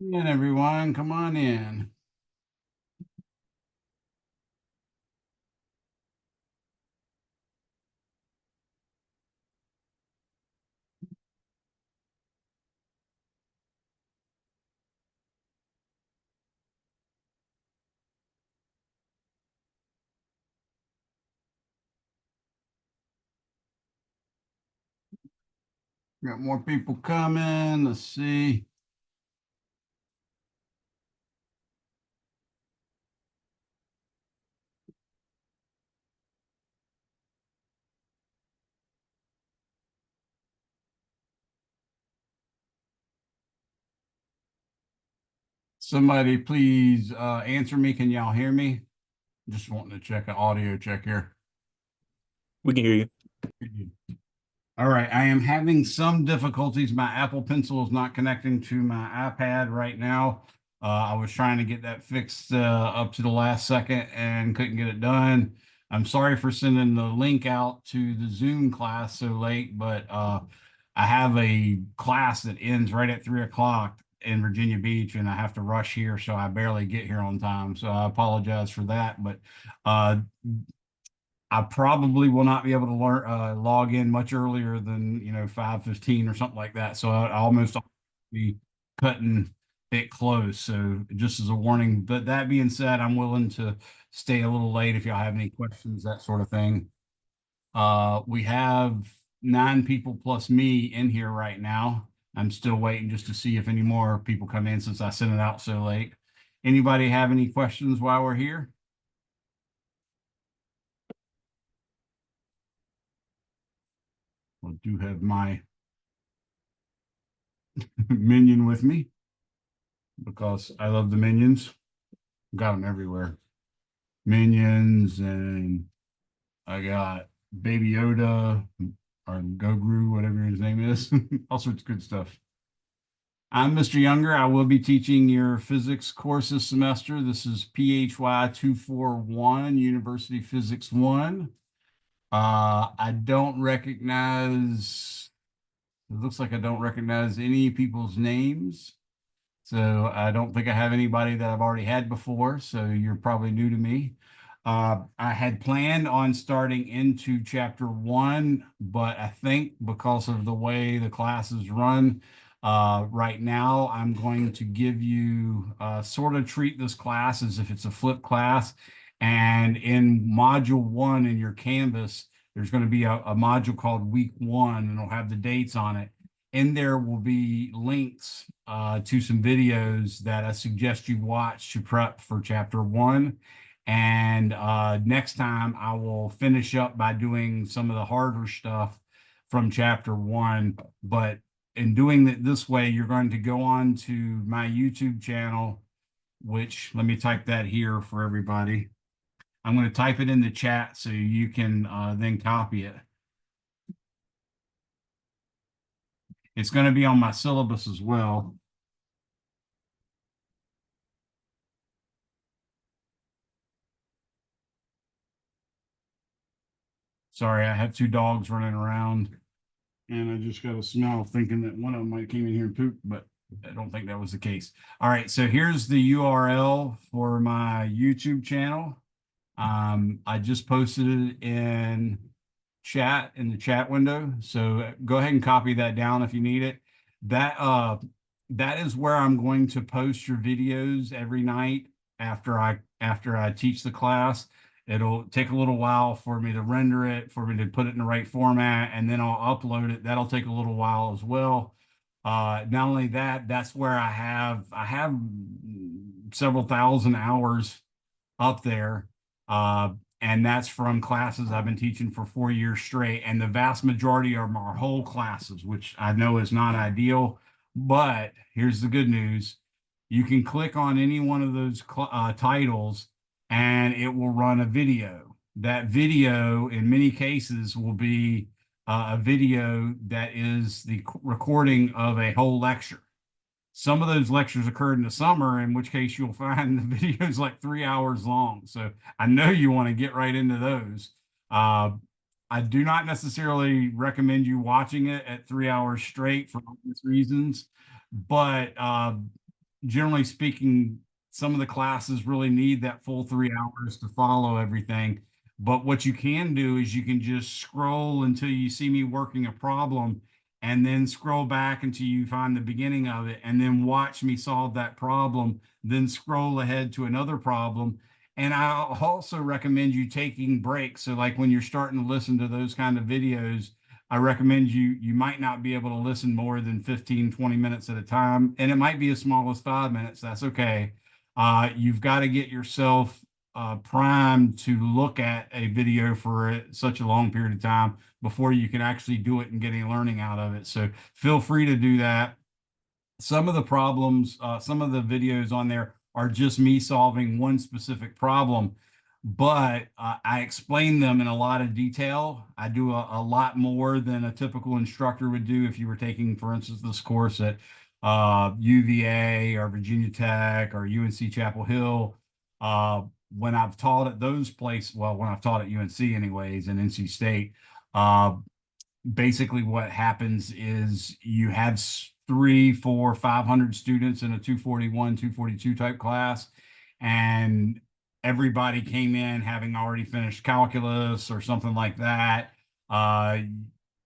And everyone, come on in. Got more people coming. Let's see. Somebody please answer me. Can y'all hear me? Just wanting to check an audio check here. We can hear you. All right, I am having some difficulties. My Apple Pencil is not connecting to my iPad right now. I was trying to get that fixed up to the last second and couldn't get it done. I'm sorry for sending the link out to the Zoom class so late, but I have a class that ends right at 3 o'clock in Virginia Beach, and I have to rush here, so I barely get here on time. So I apologize for that, but uh, I probably will not be able to log in much earlier than 5:15 or something like that. So I almost be cutting it close. So just as a warning. But that being said, I'm willing to stay a little late if y'all have any questions, that sort of thing. We have 9 people plus me in here right now. I'm still waiting just to see if any more people come in since I sent it out so late. Anybody have any questions while we're here? I do have my minion with me because I love the minions. Got them everywhere. Minions, and I got Baby Yoda or Goguru, whatever his name is. All sorts of good stuff. I'm Mr. Younger. I will be teaching your physics course this semester. This is PHY 241, University Physics 1. I don't recognize, it looks like I don't recognize any people's names. So I don't think I have anybody that I've already had before. So you're probably new to me. I had planned on starting into chapter 1, but I think because of the way the classes run right now, I'm going to give you sort of treat this class as if it's a flipped class. And in module 1 in your Canvas, there's going to be a module called week 1, and it'll have the dates on it. In there will be links to some videos that I suggest you watch to prep for chapter 1. And next time I will finish up by doing some of the harder stuff from chapter 1. But in doing it this way, you're going to go on to my YouTube channel, which let me type that here for everybody. I'm going to type it in the chat so you can then copy it. It's going to be on my syllabus as well. Sorry, I have 2 dogs running around, and I just got a smell thinking that one of them might came in here and poop, but I don't think that was the case. All right, so here's the URL for my YouTube channel. I just posted it in the chat window. So go ahead and copy that down if you need it. That is where I'm going to post your videos every night after I teach the class. It'll take a little while for me to render it, for me to put it in the right format, and then I'll upload it. That'll take a little while as well. Not only that, that's where I have several thousand hours up there. Uh, and that's from classes I've been teaching for 4 years straight. And the vast majority are my whole classes, which I know is not ideal. But here's the good news. You can click on any one of those titles and it will run a video. That video, in many cases, will be a video that is the recording of a whole lecture. Some of those lectures occurred in the summer, in which case you'll find the videos like 3 hours long. So I know you want to get right into those. Uh, I do not necessarily recommend you watching it at 3 hours straight for obvious reasons, but generally speaking, some of the classes really need that full 3 hours to follow everything. But what you can do is you can just scroll until you see me working a problem and then scroll back until you find the beginning of it and then watch me solve that problem, then scroll ahead to another problem. And I also recommend you taking breaks. So like when you're starting to listen to those kind of videos, I recommend you might not be able to listen more than 15, 20 minutes at a time. And it might be as small as 5 minutes. That's okay. You've got to get yourself primed to look at a video for such a long period of time before you can actually do it and get any learning out of it. So feel free to do that. Some of the problems, some of the videos on there are just me solving one specific problem, but I explain them in a lot of detail. I do a lot more than a typical instructor would do if you were taking, for instance, this course at UVA or Virginia Tech or UNC Chapel Hill. When I've taught at those places, well, when I've taught at UNC anyways, and NC State, uh, basically what happens is you have 3, 4, 500 students in a 241, 242 type class, and everybody came in having already finished calculus or something like that. Uh,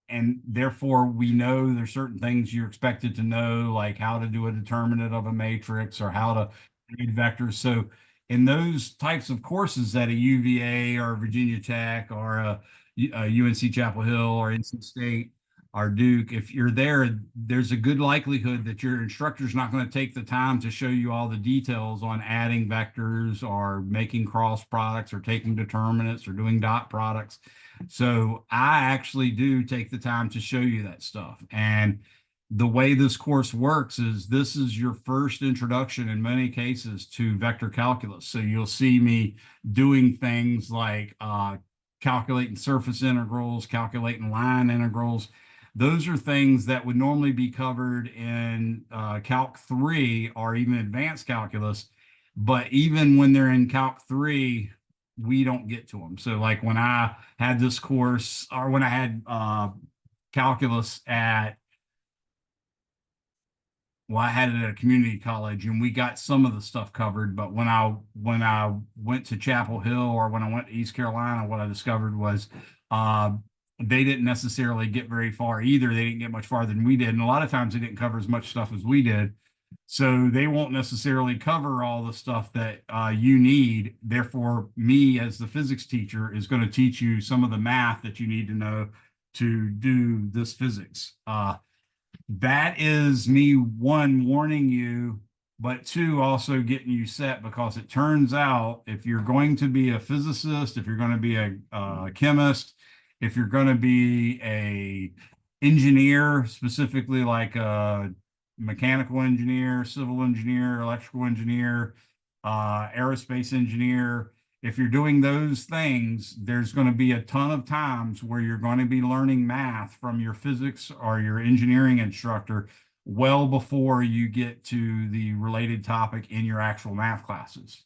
and therefore, we know there's certain things you're expected to know, like how to do a determinant of a matrix or how to read vectors. So, in those types of courses at a UVA or Virginia Tech or a UNC Chapel Hill or NC State or Duke, if you're there, there's a good likelihood that your instructor's not going to take the time to show you all the details on adding vectors or making cross products or taking determinants or doing dot products. So I actually do take the time to show you that stuff. And the way this course works is this is your first introduction in many cases to vector calculus. So you'll see me doing things like calculating surface integrals, calculating line integrals. Those are things that would normally be covered in Calc 3 or even advanced calculus. But even when they're in Calc 3, we don't get to them. So like when I had this course or when I had calculus at well, I had it at a community college and we got some of the stuff covered, but when I went to Chapel Hill or when I went to East Carolina, what I discovered was uh, they didn't necessarily get very far either. They didn't get much farther than we did. And a lot of times they didn't cover as much stuff as we did. So they won't necessarily cover all the stuff that you need. Therefore, me as the physics teacher is going to teach you some of the math that you need to know to do this physics. That is me, one, warning you, but two, also getting you set because it turns out if you're going to be a physicist, if you're going to be a chemist, if you're going to be a engineer, specifically like a mechanical engineer, civil engineer, electrical engineer, aerospace engineer, if you're doing those things, there's going to be a ton of times where you're going to be learning math from your physics or your engineering instructor well before you get to the related topic in your actual math classes.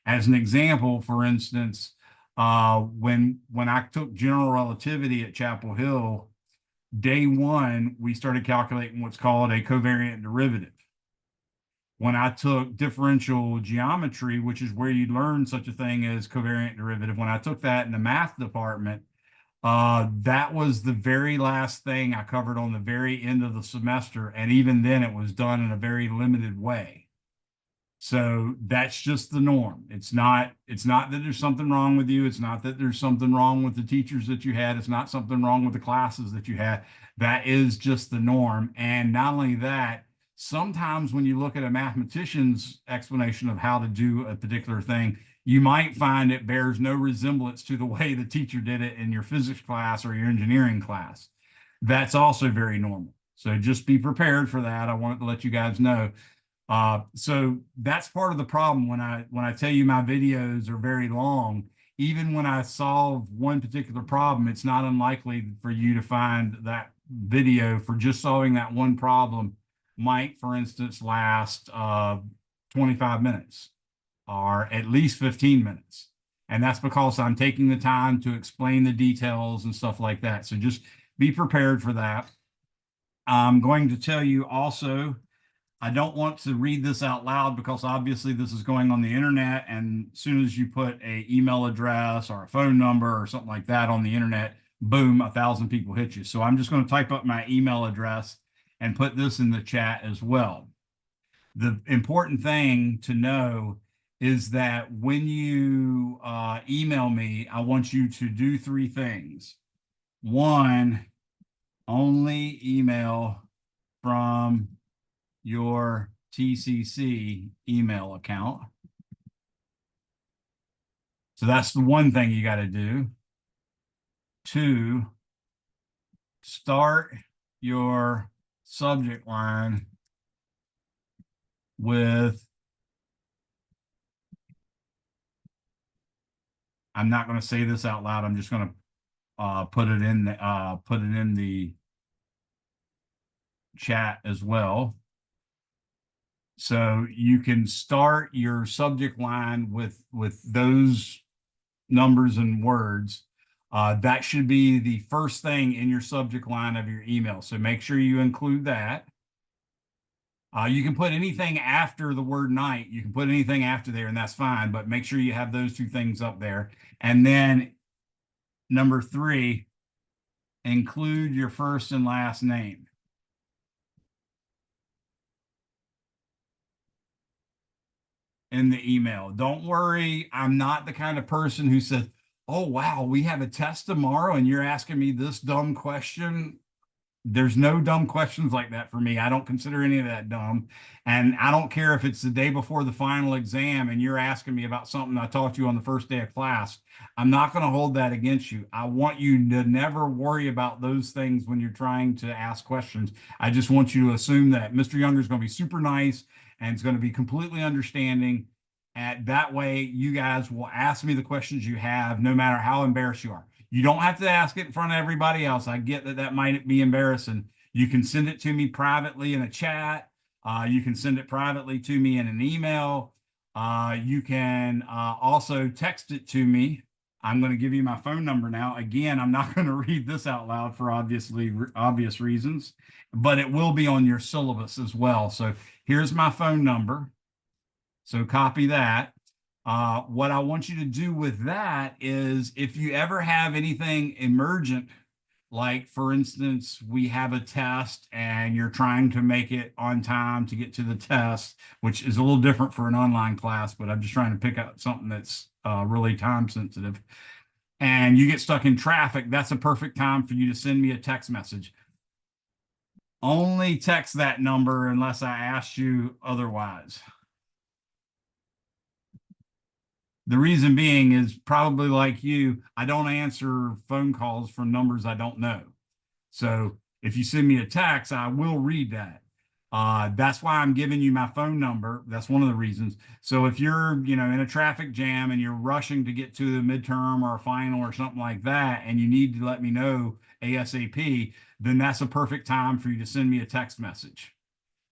As an example, for instance, when I took general relativity at Chapel Hill, day one, we started calculating what's called a covariant derivative. When I took differential geometry, which is where you learn such a thing as covariant derivative, when I took that in the math department, that was the very last thing I covered on the very end of the semester. And even then, it was done in a very limited way. So that's just the norm. It's not that there's something wrong with you. It's not that there's something wrong with the teachers that you had. It's not something wrong with the classes that you had. That is just the norm. And not only that, sometimes when you look at a mathematician's explanation of how to do a particular thing, you might find it bears no resemblance to the way the teacher did it in your physics class or your engineering class. That's also very normal. So just be prepared for that. I wanted to let you guys know. So that's part of the problem when I tell you my videos are very long. Even when I solve one particular problem, it's not unlikely for you to find that video for just solving that one problem might, for instance, last 25 minutes or at least 15 minutes. And that's because I'm taking the time to explain the details and stuff like that. So just be prepared for that. I'm going to tell you also I don't want to read this out loud because obviously this is going on the internet, and as soon as you put a email address or a phone number or something like that on the internet, boom, 1,000 people hit you. So I'm just going to type up my email address and put this in the chat as well. The important thing to know is that when you email me, I want you to do three things. One, only email from your TCC email account. So that's the one thing you got to do. Two, start your subject line with, I'm not going to say this out loud. I'm just going to put it in the chat as well. So you can start your subject line with those numbers and words. That should be the first thing in your subject line of your email. So make sure you include that. You can put anything after the word night. You can put anything after there, and that's fine. But make sure you have those two things up there. And then number three, include your first and last name in the email. Don't worry. I'm not the kind of person who says, oh, wow, we have a test tomorrow and you're asking me this dumb question. There's no dumb questions like that for me. I don't consider any of that dumb. And I don't care if it's the day before the final exam and you're asking me about something I taught you on the first day of class. I'm not going to hold that against you. I want you to never worry about those things when you're trying to ask questions. I just want you to assume that Mr. Younger is going to be super nice and it's going to be completely understanding. And that way, you guys will ask me the questions you have, no matter how embarrassed you are. You don't have to ask it in front of everybody else. I get that that might be embarrassing. You can send it to me privately in a chat. You can send it privately to me in an email. You can also text it to me. I'm going to give you my phone number now. Again, I'm not going to read this out loud for obvious reasons, but it will be on your syllabus as well. So here's my phone number. So copy that. What I want you to do with that is if you ever have anything emergent, like for instance, we have a test and you're trying to make it on time to get to the test, which is a little different for an online class, but I'm just trying to pick out something that's really time sensitive. And you get stuck in traffic, that's a perfect time for you to send me a text message. Only text that number unless I ask you otherwise. The reason being is probably like you, I don't answer phone calls from numbers I don't know. So if you send me a text, I will read that. That's why I'm giving you my phone number. That's one of the reasons. So if you're, in a traffic jam and you're rushing to get to the midterm or a final or something like that, and you need to let me know ASAP, then that's a perfect time for you to send me a text message.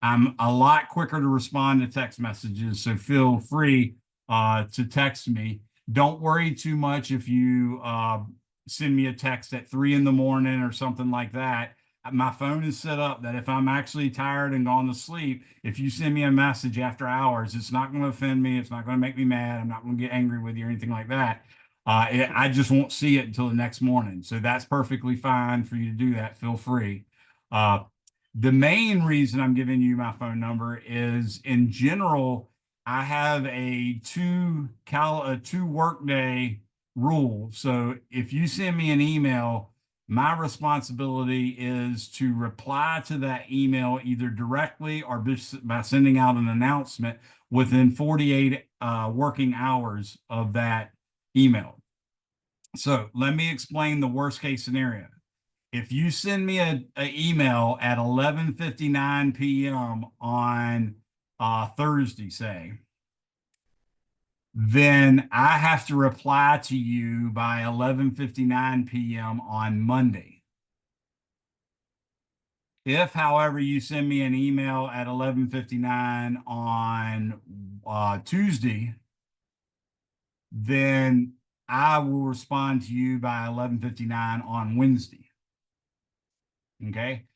I'm a lot quicker to respond to text messages, so feel free to text me. Don't worry too much if you send me a text at 3 in the morning or something like that. My phone is set up that if I'm actually tired and gone to sleep, if you send me a message after hours, it's not going to offend me. It's not going to make me mad. I'm not going to get angry with you or anything like that. I just won't see it until the next morning. So that's perfectly fine for you to do that. Feel free. The main reason I'm giving you my phone number is in general, I have a two workday rule. So if you send me an email, my responsibility is to reply to that email either directly or by sending out an announcement within 48 working hours of that email. So let me explain the worst case scenario. If you send me an email at 11:59 p.m. on Thursday, say, then I have to reply to you by 11:59 p.m. on Monday. If, however, you send me an email at 11:59 on Tuesday, then I will respond to you by 11:59 on Wednesday. Okay.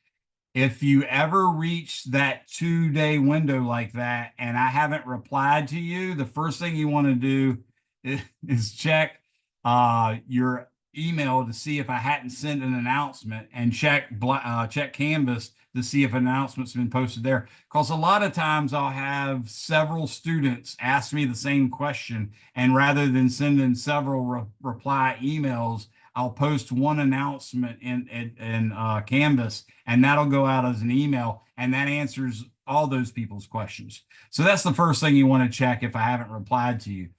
If you ever reach that 2-day window like that and I haven't replied to you, the first thing you want to do is check your email to see if I hadn't sent an announcement, and check Canvas to see if an announcement's been posted there. Because a lot of times I'll have several students ask me the same question, and rather than sending several reply emails, I'll post one announcement in Canvas, and that'll go out as an email, and that answers all those people's questions. So that's the first thing you want to check if I haven't replied to you.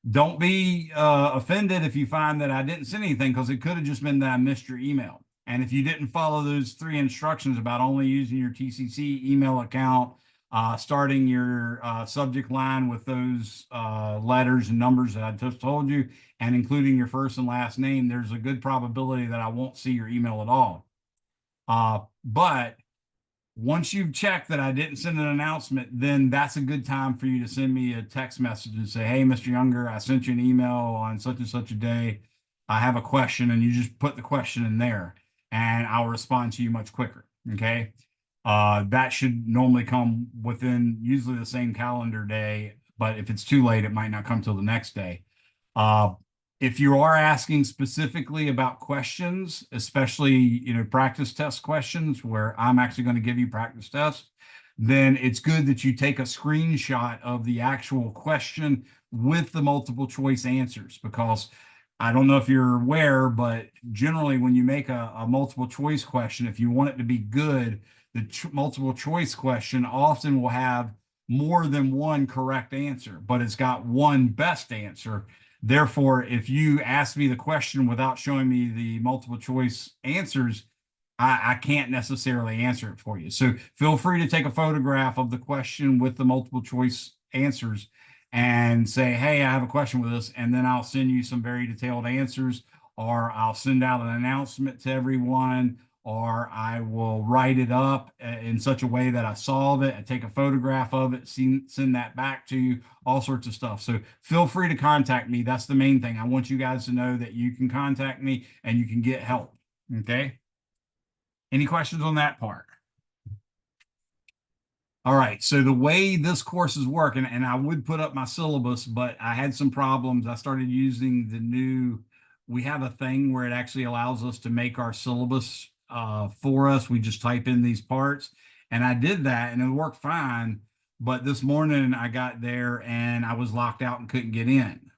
Don't be offended if you find that I didn't send anything, because it could have just been that I missed your email. And if you didn't follow those 3 instructions about only using your TCC email account, starting your subject line with those letters and numbers that I just told you, and including your first and last name, there's a good probability that I won't see your email at all. But once you've checked that I didn't send an announcement, then that's a good time for you to send me a text message and say, hey, Mr. Younger, I sent you an email on such and such a day. I have a question, and you just put the question in there, and I'll respond to you much quicker. Okay. That should normally come within usually the same calendar day, but if it's too late, it might not come till the next day. Uh, if you are asking specifically about questions, especially, practice test questions where I'm actually going to give you practice tests, then it's good that you take a screenshot of the actual question with the multiple choice answers, because I don't know if you're aware, but generally when you make a multiple choice question, if you want it to be good, the multiple choice question often will have more than one correct answer, but it's got one best answer. Therefore, if you ask me the question without showing me the multiple choice answers, I can't necessarily answer it for you. So feel free to take a photograph of the question with the multiple choice answers and say, hey, I have a question with this, and then I'll send you some very detailed answers, or I'll send out an announcement to everyone, or I will write it up in such a way that I solve it. I take a photograph of it, send that back to you, all sorts of stuff. So feel free to contact me. That's the main thing. I want you guys to know that you can contact me and you can get help. Okay. Any questions on that part? All right, so the way this course is working, and I would put up my syllabus, but I had some problems. I started using we have a thing where it actually allows us to make our syllabus for us. We just type in these parts, and I did that, and it worked fine. But this morning I got there and I was locked out and couldn't get in.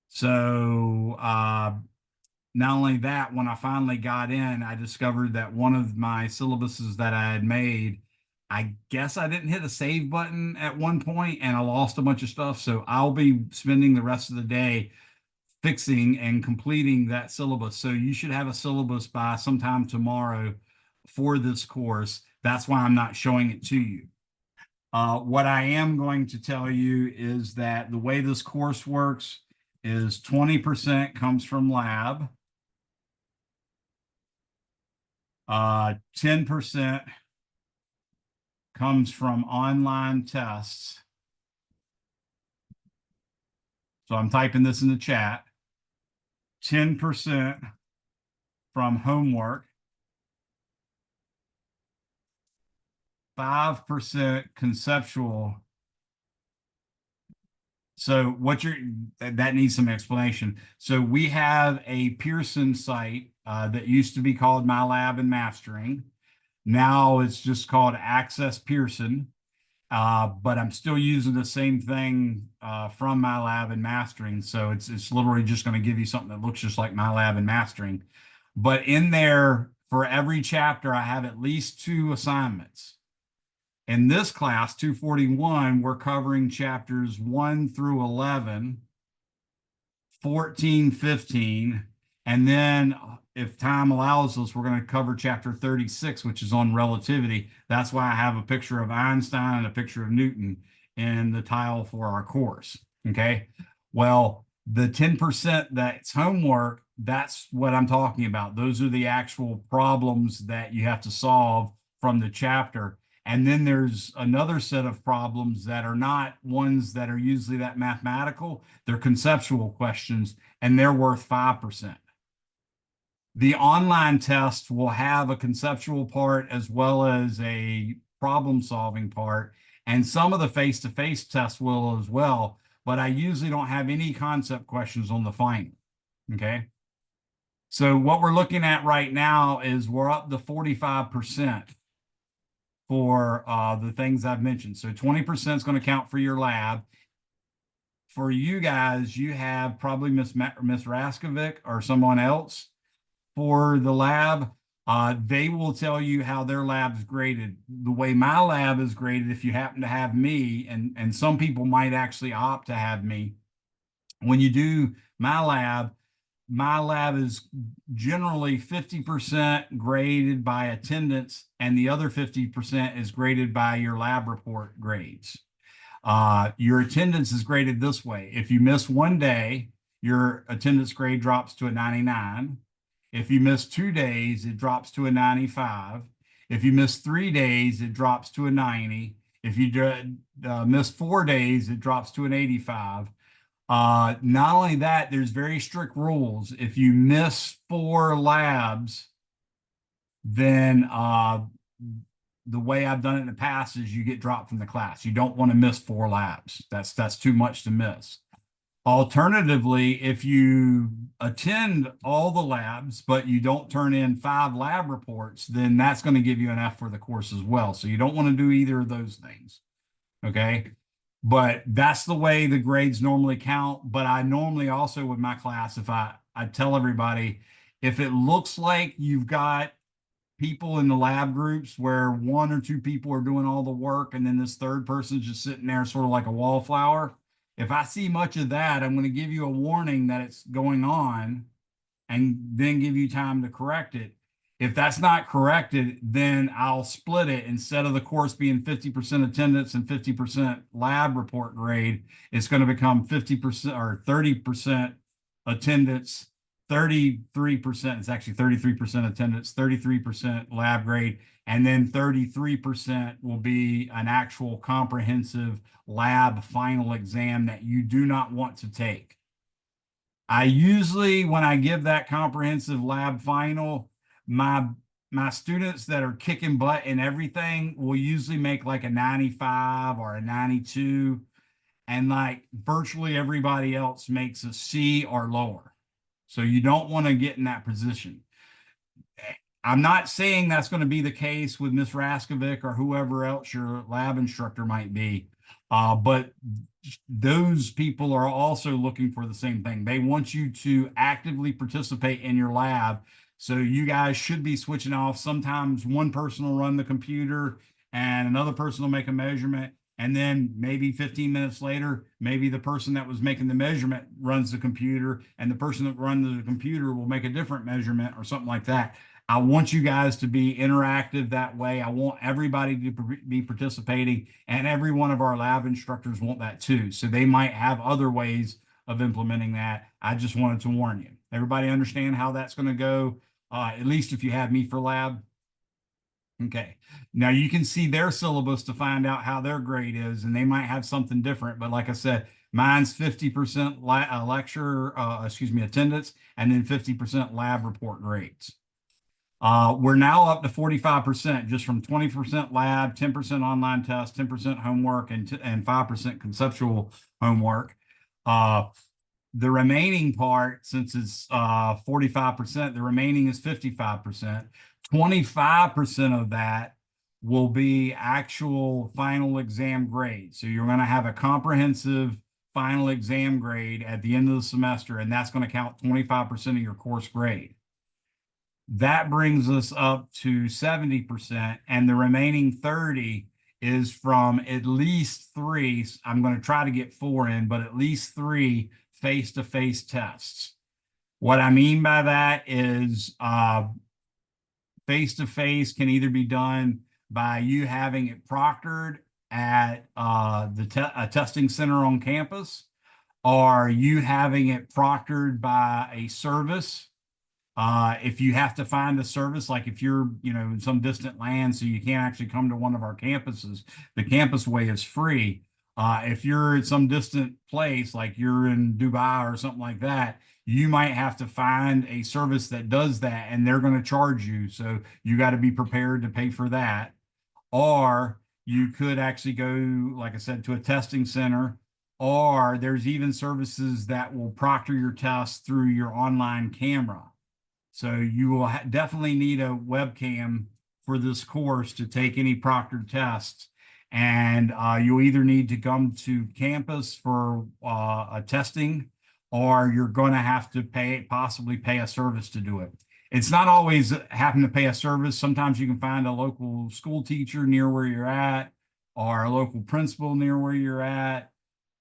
So not only that, when I finally got in, I discovered that one of my syllabuses that I had made, I guess I didn't hit a save button at one point and I lost a bunch of stuff. So I'll be spending the rest of the day fixing and completing that syllabus. So you should have a syllabus by sometime tomorrow for this course. That's why I'm not showing it to you. What I am going to tell you is that the way this course works is 20% comes from lab. 10% comes from online tests. So I'm typing this in the chat. 10% from homework. 5% conceptual. So that needs some explanation. So we have a Pearson site that used to be called My Lab and Mastering. Now it's just called Access Pearson. But I'm still using the same thing from My Lab and Mastering. So it's literally just going to give you something that looks just like My Lab and Mastering. But in there, for every chapter, I have at least 2 assignments. In this class, 241, we're covering chapters 1 through 11, 14, 15, and then if time allows us, we're going to cover chapter 36, which is on relativity. That's why I have a picture of Einstein and a picture of Newton in the tile for our course. Okay. Well, the 10% that's homework, that's what I'm talking about. Those are the actual problems that you have to solve from the chapter. And then there's another set of problems that are not ones that are usually that mathematical. They're conceptual questions, and they're worth 5%. The online test will have a conceptual part as well as a problem solving part, and some of the face-to-face tests will as well, but I usually don't have any concept questions on the final. Okay. So what we're looking at right now is we're up to 45% for the things I've mentioned. So 20% is going to count for your lab. For you guys, you have probably Miss Raskovic or someone else for the lab. They will tell you how their lab's graded. The way my lab is graded, if you happen to have me, and some people might actually opt to have me, when you do my lab is generally 50% graded by attendance, and the other 50% is graded by your lab report grades. Your attendance is graded this way. If you miss one day, your attendance grade drops to a 99. If you miss 2 days, it drops to a 95. If you miss 3 days, it drops to a 90. If you miss 4 days, it drops to an 85. Not only that, there's very strict rules. If you miss 4 labs, then the way I've done it in the past is you get dropped from the class. You don't want to miss 4 labs. That's too much to miss. Alternatively, if you attend all the labs, but you don't turn in 5 lab reports, then that's going to give you an F for the course as well. So you don't want to do either of those things. Okay. But that's the way the grades normally count. But I normally also with my class, if I tell everybody, if it looks like you've got people in the lab groups where 1 or 2 people are doing all the work and then this third person's just sitting there sort of like a wallflower. If I see much of that, I'm going to give you a warning that it's going on and then give you time to correct it. If that's not corrected, then I'll split it. Instead of the course being 50% attendance and 50% lab report grade, it's going to become 50% or 30% attendance, 33%. It's actually 33% attendance, 33% lab grade, and then 33% will be an actual comprehensive lab final exam that you do not want to take. I usually, when I give that comprehensive lab final, my students that are kicking butt in everything will usually make like a 95 or a 92, and like virtually everybody else makes a C or lower. So you don't want to get in that position. I'm not saying that's going to be the case with Miss Raskovic or whoever else your lab instructor might be, but those people are also looking for the same thing. They want you to actively participate in your lab. So you guys should be switching off. Sometimes one person will run the computer and another person will make a measurement. And then maybe 15 minutes later, maybe the person that was making the measurement runs the computer, and the person that runs the computer will make a different measurement or something like that. I want you guys to be interactive that way. I want everybody to be participating, and every one of our lab instructors want that too. So they might have other ways of implementing that. I just wanted to warn you. Everybody understand how that's going to go, at least if you have me for lab. Okay. Now you can see their syllabus to find out how their grade is, and they might have something different. But like I said, mine's 50% attendance, and then 50% lab report grades. We're now up to 45%, just from 20% lab, 10% online test, 10% homework, and 5% conceptual homework. The remaining part, since it's 45%, the remaining is 55%. 25% of that will be actual final exam grade. So you're going to have a comprehensive final exam grade at the end of the semester, and that's going to count 25% of your course grade. That brings us up to 70%, and the remaining 30 is from at least 3. I'm going to try to get 4 in, but at least 3 face-to-face tests. What I mean by that is face-to-face can either be done by you having it proctored at a testing center on campus, or you having it proctored by a service. If you have to find a service, like if you're, in some distant land, so you can't actually come to one of our campuses, the campus way is free. If you're at some distant place, like you're in Dubai or something like that, you might have to find a service that does that and they're going to charge you. So you got to be prepared to pay for that. Or you could actually go, like I said, to a testing center, or there's even services that will proctor your tests through your online camera. So you will definitely need a webcam for this course to take any proctored tests. And you'll either need to come to campus for a testing, or you're going to have to possibly pay a service to do it. It's not always having to pay a service. Sometimes you can find a local school teacher near where you're at, or a local principal near where you're at,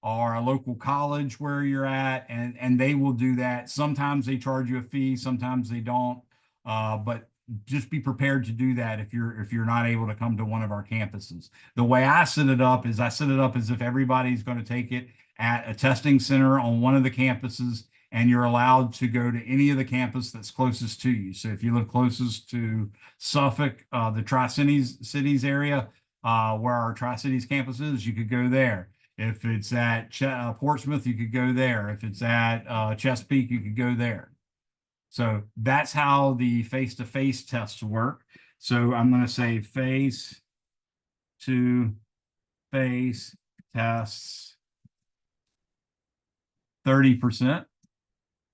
or a local college where you're at, and they will do that. Sometimes they charge you a fee, sometimes they don't. But just be prepared to do that if you're not able to come to one of our campuses. The way I set it up is I set it up as if everybody's going to take it at a testing center on one of the campuses, and you're allowed to go to any of the campus that's closest to you. So if you live closest to Suffolk, the Tri-Cities area, where our Tri-Cities campus is, you could go there. If it's at Portsmouth, you could go there. If it's at Chesapeake, you could go there. So that's how the face-to-face tests work. So I'm going to say face-to-face tests 30%.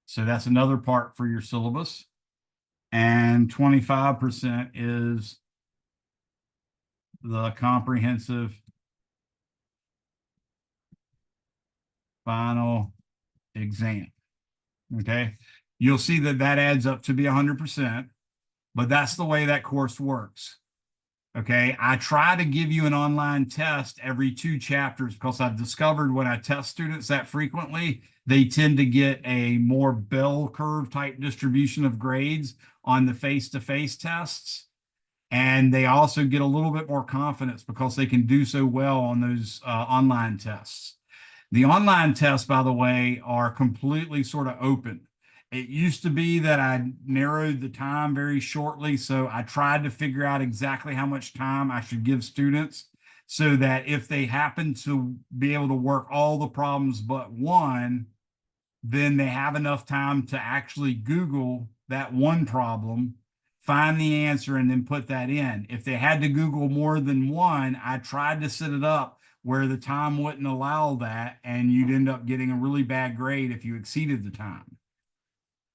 So that's another part for your syllabus. And 25% is the comprehensive final exam. Okay. You'll see that that adds up to be 100%, but that's the way that course works. Okay. I try to give you an online test every 2 chapters because I've discovered when I test students that frequently, they tend to get a more bell curve type distribution of grades on the face-to-face tests. And they also get a little bit more confidence because they can do so well on those online tests. The online tests, by the way, are completely sort of open. It used to be that I narrowed the time very shortly, so I tried to figure out exactly how much time I should give students so that if they happen to be able to work all the problems but one, then they have enough time to actually Google that one problem, find the answer, and then put that in. If they had to Google more than one, I tried to set it up where the time wouldn't allow that, and you'd end up getting a really bad grade if you exceeded the time.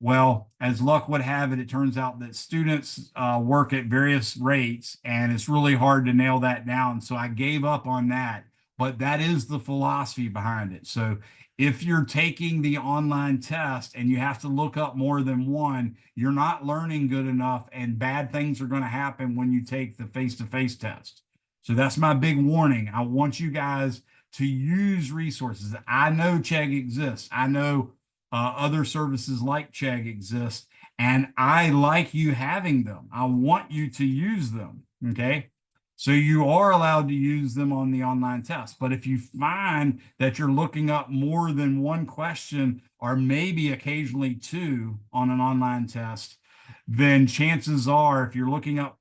Well, as luck would have it, it turns out that students work at various rates, and it's really hard to nail that down. So I gave up on that, but that is the philosophy behind it. So if you're taking the online test and you have to look up more than one, you're not learning good enough, and bad things are going to happen when you take the face-to-face test. So that's my big warning. I want you guys to use resources. I know Chegg exists. I know other services like Chegg exist, and I like you having them. I want you to use them. Okay. So you are allowed to use them on the online test. But if you find that you're looking up more than one question, or maybe occasionally 2 on an online test, then chances are if you're looking up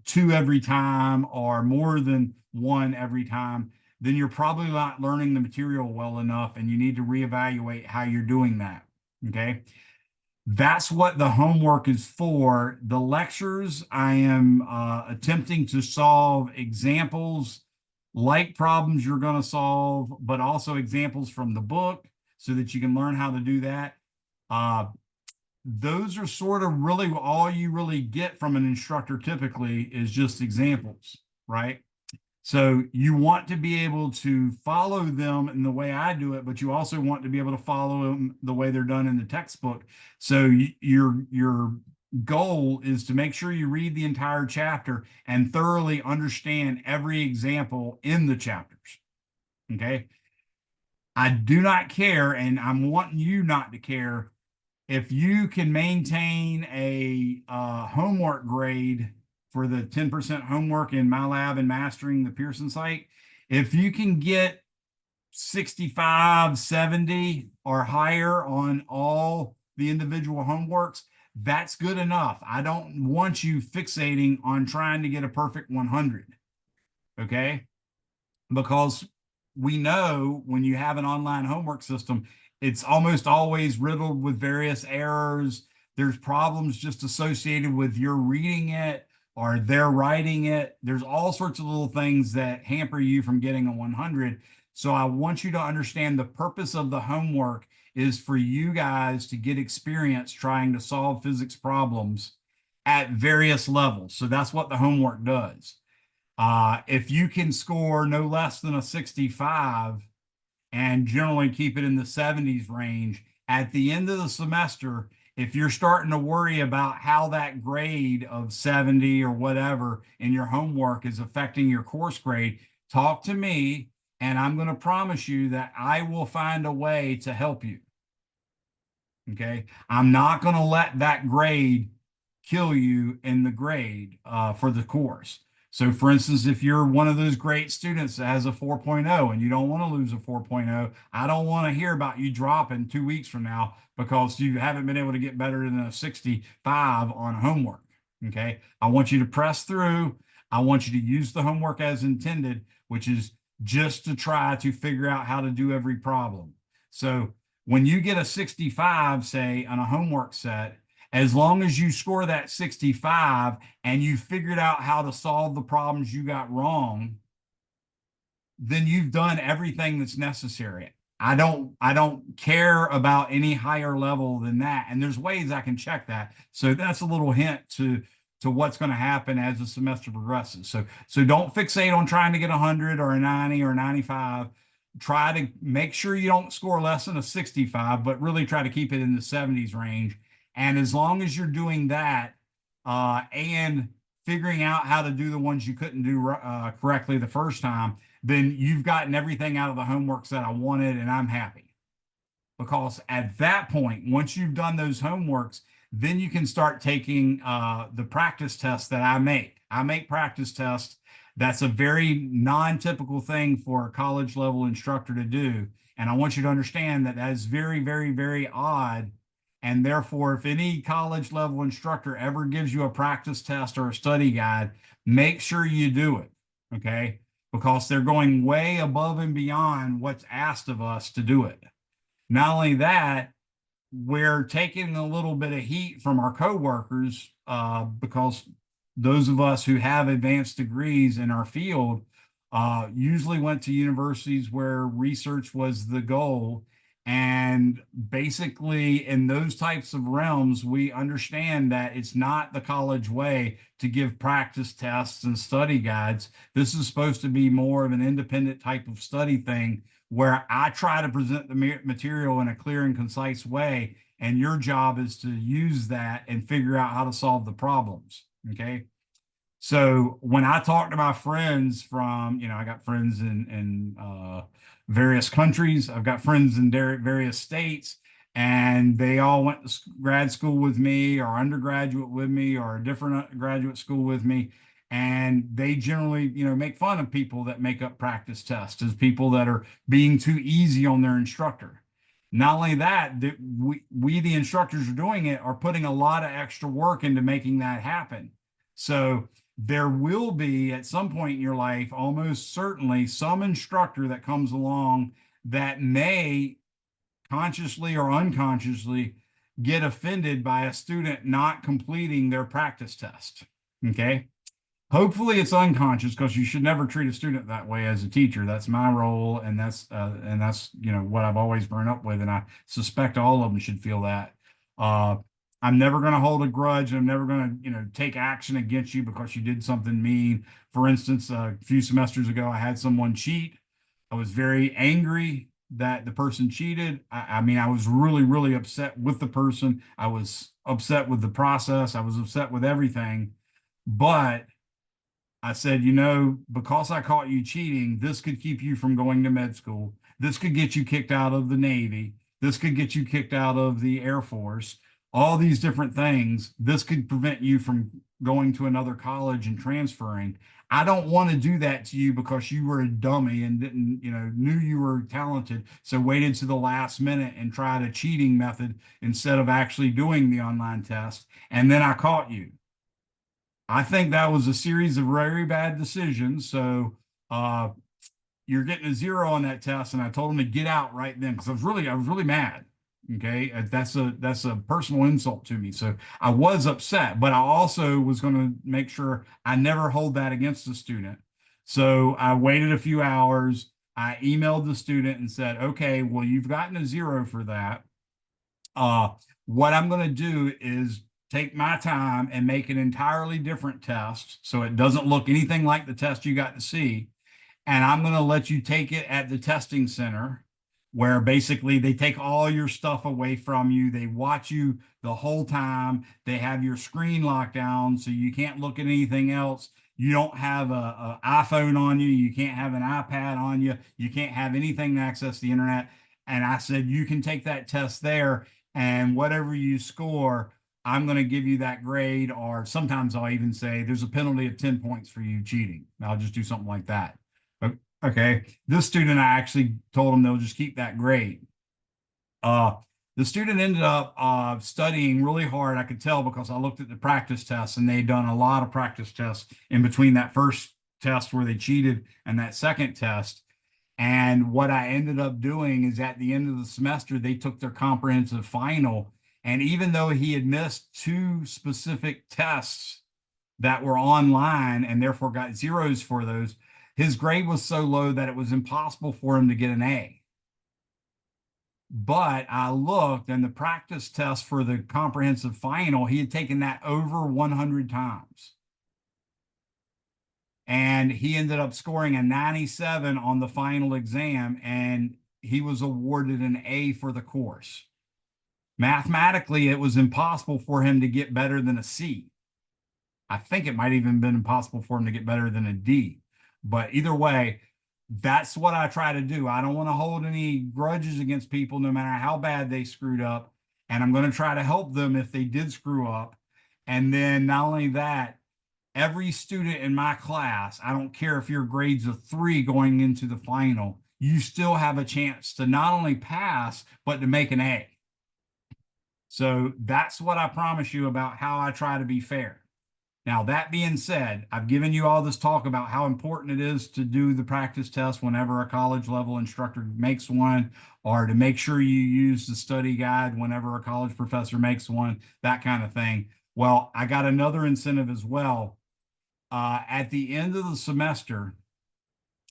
2 every time or more than 1 every time, then you're probably not learning the material well enough, and you need to reevaluate how you're doing that. Okay. That's what the homework is for. The lectures, I am attempting to solve examples like problems you're going to solve, but also examples from the book so that you can learn how to do that. Those are sort of really all you really get from an instructor typically is just examples, right? So you want to be able to follow them in the way I do it, but you also want to be able to follow them the way they're done in the textbook. So your goal is to make sure you read the entire chapter and thoroughly understand every example in the chapters. Okay. I do not care, and I'm wanting you not to care, if you can maintain a homework grade for the 10% homework in my lab and mastering the Pearson site. If you can get 65, 70 or higher on all the individual homeworks, that's good enough. I don't want you fixating on trying to get a perfect 100. Okay. Because we know when you have an online homework system, it's almost always riddled with various errors. There's problems just associated with your reading it or they're writing it. There's all sorts of little things that hamper you from getting a 100. So I want you to understand the purpose of the homework is for you guys to get experience trying to solve physics problems at various levels. So that's what the homework does. If you can score no less than a 65 and generally keep it in the 70s range, at the end of the semester, if you're starting to worry about how that grade of 70 or whatever in your homework is affecting your course grade, talk to me and I'm going to promise you that I will find a way to help you. Okay. I'm not going to let that grade kill you in the grade for the course. So for instance, if you're one of those great students that has a 4.0 and you don't want to lose a 4.0, I don't want to hear about you dropping 2 weeks from now because you haven't been able to get better than a 65 on homework. Okay. I want you to press through. I want you to use the homework as intended, which is just to try to figure out how to do every problem. So when you get a 65, say, on a homework set, as long as you score that 65 and you figured out how to solve the problems you got wrong, then you've done everything that's necessary. I don't care about any higher level than that. And there's ways I can check that. So that's a little hint to what's going to happen as the semester progresses. So don't fixate on trying to get 100 or a 90 or a 95. Try to make sure you don't score less than a 65, but really try to keep it in the 70s range. And as long as you're doing that and figuring out how to do the ones you couldn't do correctly the first time, then you've gotten everything out of the homeworks that I wanted, and I'm happy. Because at that point, once you've done those homeworks, then you can start taking the practice tests that I make. I make practice tests. That's a very non-typical thing for a college level instructor to do. And I want you to understand that that is very, very, very odd. And therefore, if any college level instructor ever gives you a practice test or a study guide, make sure you do it. Okay. Because they're going way above and beyond what's asked of us to do it. Not only that, we're taking a little bit of heat from our coworkers because those of us who have advanced degrees in our field usually went to universities where research was the goal. And basically, in those types of realms, we understand that it's not the college way to give practice tests and study guides. This is supposed to be more of an independent type of study thing where I try to present the material in a clear and concise way. And your job is to use that and figure out how to solve the problems. Okay. So when I talk to my friends from, I got friends in various countries, I've got friends in various states, and they all went to grad school with me or undergraduate with me or a different graduate school with me. And they generally, make fun of people that make up practice tests as people that are being too easy on their instructor. Not only that, we the instructors are doing it, are putting a lot of extra work into making that happen. So there will be at some point in your life, almost certainly, some instructor that comes along that may consciously or unconsciously get offended by a student not completing their practice test. Okay. Hopefully it's unconscious because you should never treat a student that way as a teacher. That's my role, and that's what I've always grown up with, and I suspect all of them should feel that. I'm never going to hold a grudge. I'm never going to take action against you because you did something mean. For instance, a few semesters ago, I had someone cheat. I was very angry that the person cheated. I mean, I was really, really upset with the person. I was upset with the process. I was upset with everything, but I said, because I caught you cheating, this could keep you from going to med school. This could get you kicked out of the Navy. This could get you kicked out of the Air Force. All these different things. This could prevent you from going to another college and transferring. I don't want to do that to you because you were a dummy and didn't, knew you were talented. So waited to the last minute and tried a cheating method instead of actually doing the online test. And then I caught you. I think that was a series of very bad decisions. So, you're getting a 0 on that test. And I told him to get out right then because I was really mad. Okay, that's a personal insult to me. So I was upset, but I also was going to make sure I never hold that against the student. So I waited a few hours. I emailed the student and said, okay, well, you've gotten a 0 for that. What I'm going to do is take my time and make an entirely different test so it doesn't look anything like the test you got to see. And I'm going to let you take it at the testing center where basically they take all your stuff away from you. They watch you the whole time. They have your screen locked down so you can't look at anything else. You don't have a iPhone on you. You can't have an iPad on you. You can't have anything to access the internet. And I said, you can take that test there, and whatever you score, I'm going to give you that grade. Or sometimes I'll even say there's a penalty of 10 points for you cheating. I'll just do something like that. Okay. This student, I actually told him they'll just keep that grade. The student ended up studying really hard. I could tell because I looked at the practice tests, and they'd done a lot of practice tests in between that first test where they cheated and that second test. And what I ended up doing is at the end of the semester, they took their comprehensive final. And even though he had missed 2 specific tests that were online and therefore got 0s for those, his grade was so low that it was impossible for him to get an A. But I looked, and the practice test for the comprehensive final, he had taken that over 100 times. And he ended up scoring a 97 on the final exam, and he was awarded an A for the course. Mathematically, it was impossible for him to get better than a C. I think it might even been impossible for him to get better than a D. But either way, that's what I try to do. I don't want to hold any grudges against people, no matter how bad they screwed up. And I'm going to try to help them if they did screw up. And then not only that, every student in my class, I don't care if your grade's a 3 going into the final, you still have a chance to not only pass, but to make an A. So that's what I promise you about how I try to be fair. Now, that being said, I've given you all this talk about how important it is to do the practice test whenever a college level instructor makes one, or to make sure you use the study guide whenever a college professor makes one, that kind of thing. Well, I got another incentive as well. At the end of the semester,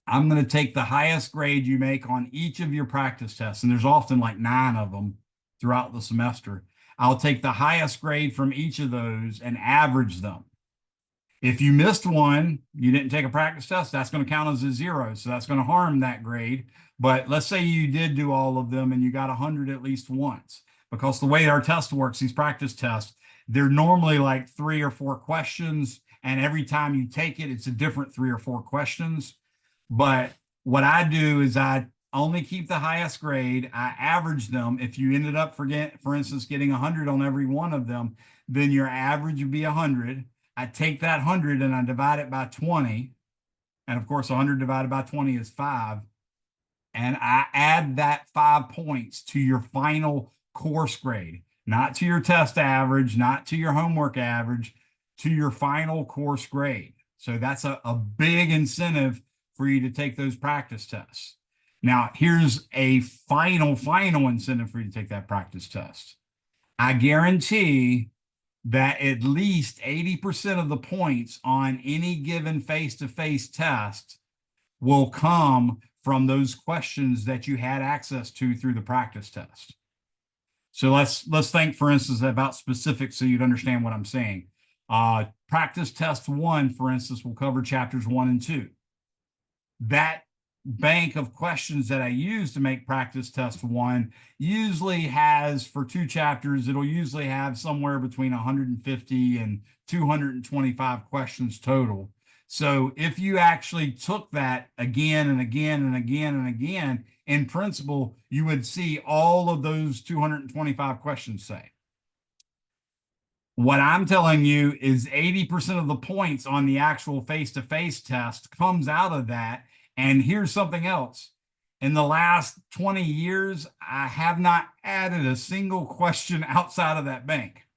I'm going to take the highest grade you make on each of your practice tests, and there's often like 9 of them throughout the semester. I'll take the highest grade from each of those and average them. If you missed one, you didn't take a practice test, that's going to count as a 0. So that's going to harm that grade. But let's say you did do all of them and you got 100 at least once. Because the way our test works, these practice tests, they're normally like 3 or 4 questions. And every time you take it, it's a different 3 or 4 questions. But what I do is I only keep the highest grade. I average them. If you ended up, for instance, getting 100 on every one of them, then your average would be 100. I take that 100 and I divide it by 20. And of course, 100 divided by 20 is 5. And I add that 5 points to your final course grade, not to your test average, not to your homework average, to your final course grade. So that's a big incentive for you to take those practice tests. Now, here's a final incentive for you to take that practice test. I guarantee that at least 80% of the points on any given face-to-face test will come from those questions that you had access to through the practice test. So let's think, for instance, about specifics so you'd understand what I'm saying. Practice test 1, for instance, will cover chapters 1 and 2. That bank of questions that I use to make practice test 1 usually has, for 2 chapters, it'll usually have somewhere between 150 and 225 questions total. So if you actually took that again and again and again and again, in principle, you would see all of those 225 questions say. What I'm telling you is 80% of the points on the actual face-to-face test comes out of that. And here's something else. In the last 20 years, I have not added a single question outside of that bank.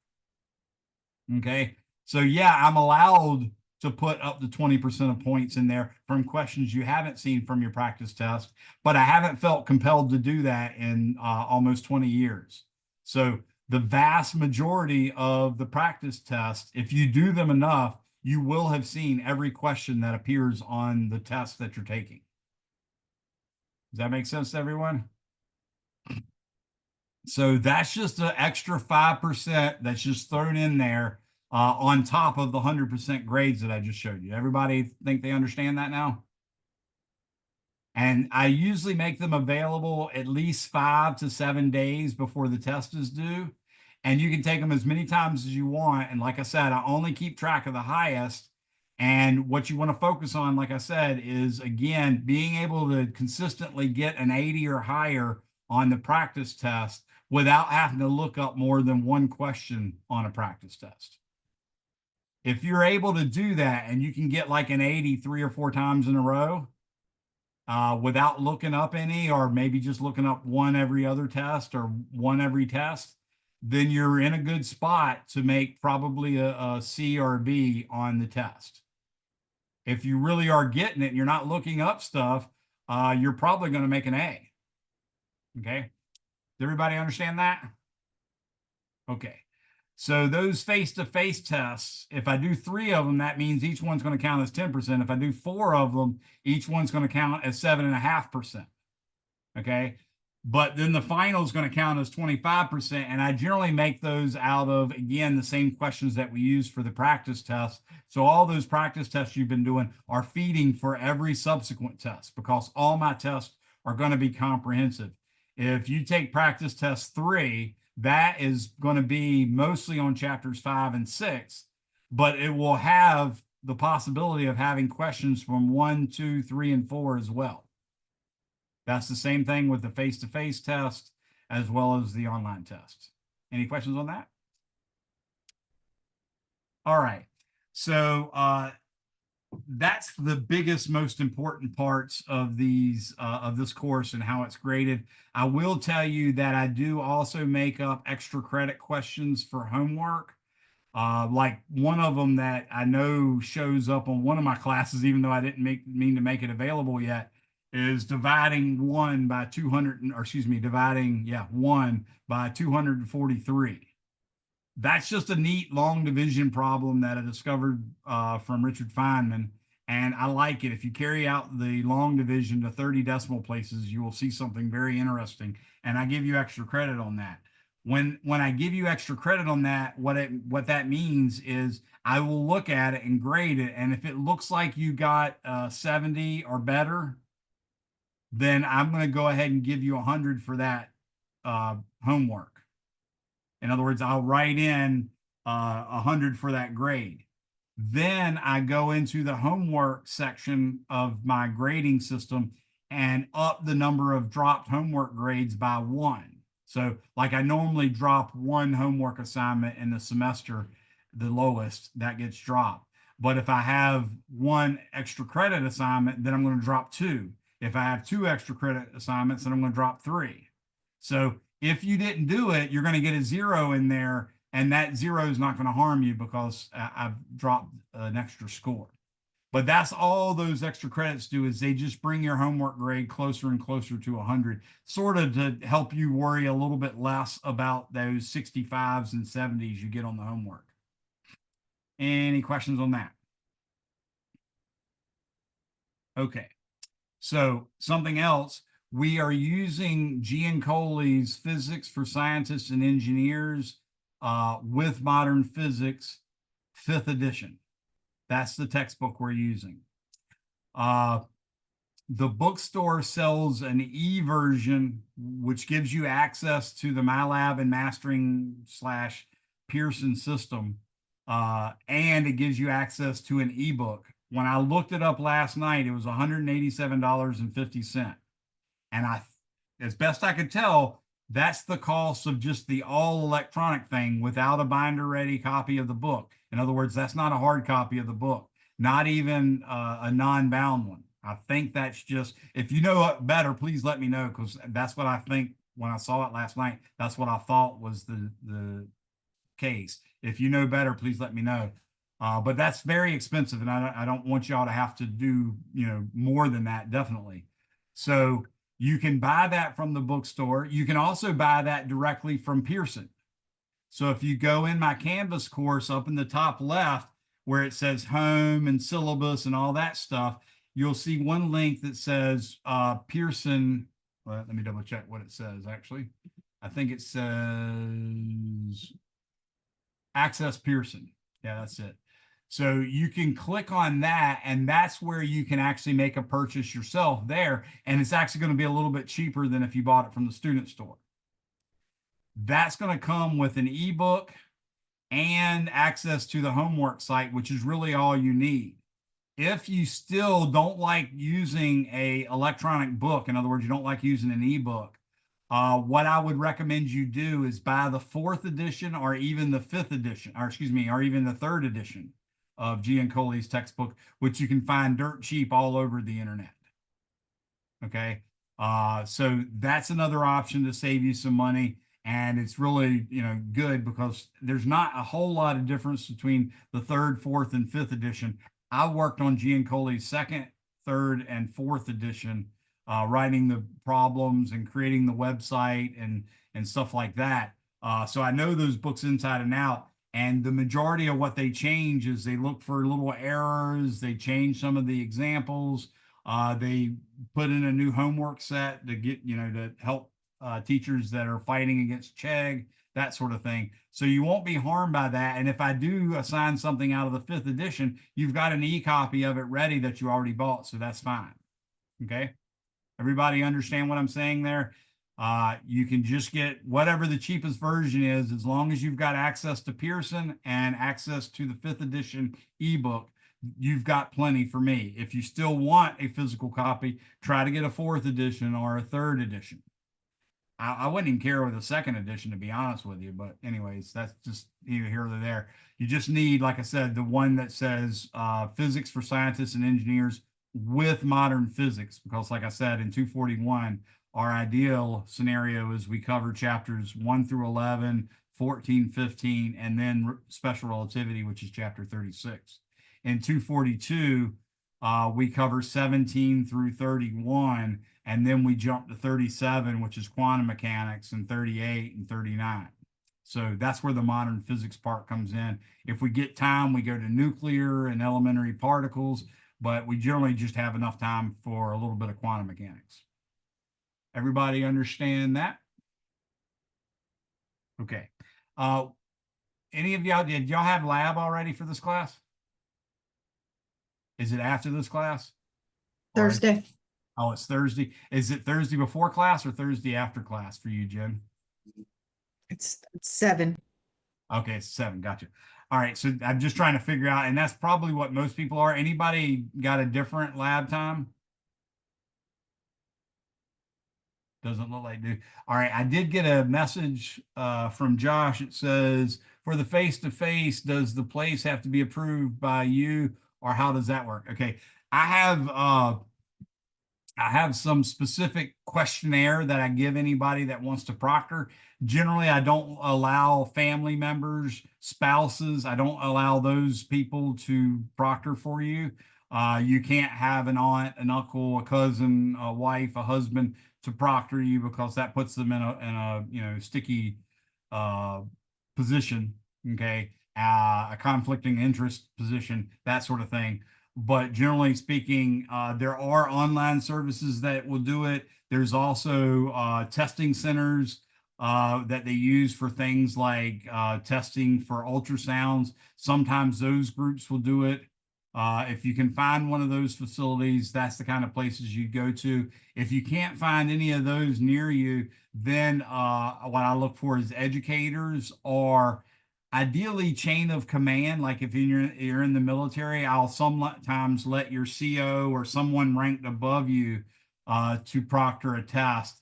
Okay. So yeah, I'm allowed to put up to 20% of points in there from questions you haven't seen from your practice test, but I haven't felt compelled to do that in almost 20 years. So the vast majority of the practice tests, if you do them enough, you will have seen every question that appears on the test that you're taking. Does that make sense to everyone? So that's just an extra 5% that's just thrown in there on top of the 100% grades that I just showed you. Everybody think they understand that now? And I usually make them available at least 5 to 7 days before the test is due. And you can take them as many times as you want. And like I said, I only keep track of the highest. And what you want to focus on, like I said, is again, being able to consistently get an 80 or higher on the practice test without having to look up more than one question on a practice test. If you're able to do that and you can get like an 80 3 or 4 times in a row, without looking up any, or maybe just looking up one every other test or one every test, then you're in a good spot to make probably a C or a B on the test. If you really are getting it and you're not looking up stuff, you're probably going to make an A. Okay. Does everybody understand that? Okay. So those face-to-face tests, if I do 3 of them, that means each one's going to count as 10%. If I do 4 of them, each one's going to count as 7.5%. Okay. But then the final is going to count as 25%. And I generally make those out of, again, the same questions that we use for the practice test. So all those practice tests you've been doing are feeding for every subsequent test, because all my tests are going to be comprehensive. If you take practice test 3, that is going to be mostly on chapters 5 and 6, but it will have the possibility of having questions from 1, 2, 3, and 4 as well. That's the same thing with the face-to-face test as well as the online test. Any questions on that? All right. So that's the biggest, most important parts of these of this course and how it's graded. I will tell you that I do also make up extra credit questions for homework. Like one of them that I know shows up on one of my classes, even though I didn't mean to make it available yet, is dividing 1 by 200, or excuse me, dividing 1 by 243. That's just a neat long division problem that I discovered from Richard Feynman, and I like it. If you carry out the long division to 30 decimal places, you will see something very interesting, and I give you extra credit on that. When I give you extra credit on that, what that means is I will look at it and grade it, and if it looks like you got 70 or better, then I'm going to go ahead and give you 100 for that homework. In other words, I'll write in 100 for that grade. Then I go into the homework section of my grading system and up the number of dropped homework grades by 1. So like I normally drop 1 homework assignment in the semester, the lowest that gets dropped. But if I have 1 extra credit assignment, then I'm going to drop 2. If I have 2 extra credit assignments, then I'm going to drop 3. So if you didn't do it, you're going to get a 0 in there, and that 0 is not going to harm you because I've dropped an extra score. But that's all those extra credits do, is they just bring your homework grade closer and closer to 100, sort of to help you worry a little bit less about those 65s and 70s you get on the homework. Any questions on that? Okay. So something else, we are using Giancolli's Physics for Scientists and Engineers with Modern Physics, 5th edition. That's the textbook we're using. The bookstore sells an e-version, which gives you access to the MyLab and Mastering / Pearson system, and it gives you access to an ebook. When I looked it up last night, it was $187.50. And as best I could tell, that's the cost of just the all electronic thing without a binder ready copy of the book. In other words, that's not a hard copy of the book, not even a non-bound one. I think that's just, if you know better, please let me know, because that's what I think when I saw it last night. That's what I thought was the case. If you know better, please let me know. But that's very expensive, and I don't want y'all to have to do, more than that, definitely. So you can buy that from the bookstore. You can also buy that directly from Pearson. So if you go in my Canvas course up in the top left, where it says home and syllabus and all that stuff, you'll see one link that says Pearson. Well, let me double check what it says actually. I think it says Access Pearson. Yeah, that's it. So you can click on that, and that's where you can actually make a purchase yourself there. And it's actually going to be a little bit cheaper than if you bought it from the student store. That's going to come with an ebook and access to the homework site, which is really all you need. If you still don't like using a electronic book, in other words, you don't like using an ebook, what I would recommend you do is buy the 4th edition or even the 5th edition, or excuse me, or even the 3rd edition of Giancolli's textbook, which you can find dirt cheap all over the internet. Okay. So that's another option to save you some money. And it's really, good because there's not a whole lot of difference between the 3rd, 4th, and 5th edition. I worked on Giancolli's 2nd, 3rd, and 4th edition, writing the problems and creating the website and stuff like that. So I know those books inside and out. And the majority of what they change is they look for little errors. They change some of the examples. They put in a new homework set to get, to help teachers that are fighting against Chegg, that sort of thing. So you won't be harmed by that. And if I do assign something out of the 5th edition, you've got an e-copy of it ready that you already bought. So that's fine. Okay. Everybody understand what I'm saying there? You can just get whatever the cheapest version is, as long as you've got access to Pearson and access to the 5th edition ebook. You've got plenty for me. If you still want a physical copy, try to get a 4th edition or a 3rd edition. I wouldn't even care with a 2nd edition, to be honest with you. But anyways, that's just either here or there. You just need, like I said, the one that says physics for scientists and engineers with modern physics, because like I said, in 241, our ideal scenario is we cover chapters 1 through 11, 14, 15, and then special relativity, which is chapter 36. In 242, we cover 17 through 31, and then we jump to 37, which is quantum mechanics, and 38 and 39. So that's where the modern physics part comes in. If we get time, we go to nuclear and elementary particles, but we generally just have enough time for a little bit of quantum mechanics. Everybody understand that? Okay. Any of y'all, did y'all have lab already for this class? Is it after this class? Thursday. Oh, it's Thursday. Is it Thursday before class or Thursday after class for you, Jen? It's 7. Okay, it's 7. Gotcha. All right. So I'm just trying to figure out, and that's probably what most people are. Anybody got a different lab time? Doesn't look like do. All right. I did get a message from Josh. It says, for the face-to-face, does the place have to be approved by you, or how does that work? Okay. I have some specific questionnaire that I give anybody that wants to proctor. Generally, I don't allow family members, spouses. I don't allow those people to proctor for you. You can't have an aunt, an uncle, a cousin, a wife, a husband to proctor you, because that puts them in a sticky position. Okay, a conflicting interest position, that sort of thing. But generally speaking, there are online services that will do it. There's also testing centers that they use for things like testing for ultrasounds. Sometimes those groups will do it. If you can find one of those facilities, that's the kind of places you go to. If you can't find any of those near you, then what I look for is educators, or ideally chain of command. Like if you're in the military, I'll sometimes let your CO or someone ranked above you to proctor a test.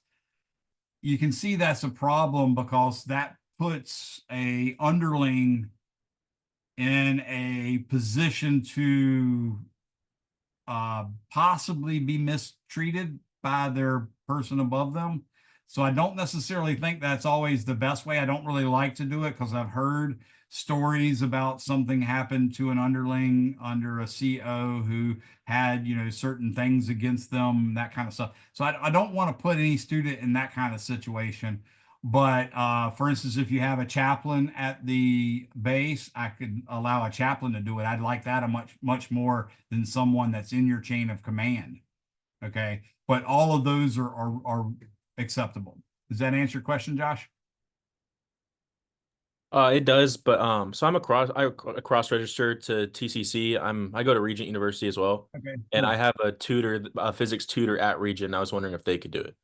You can see that's a problem, because that puts a underling in a position to possibly be mistreated by their person above them. So I don't necessarily think that's always the best way. I don't really like to do it, because I've heard stories about something happened to an underling under a CO who had, certain things against them, that kind of stuff. So I don't want to put any student in that kind of situation. But for instance, if you have a chaplain at the base, I could allow a chaplain to do it. I'd like that a much more than someone that's in your chain of command. Okay. But all of those are acceptable. Does that answer your question, Josh? It does, but so I cross registered to TCC. I go to Regent University as well, Okay, and cool. I have a physics tutor at Regent. I was wondering if they could do it.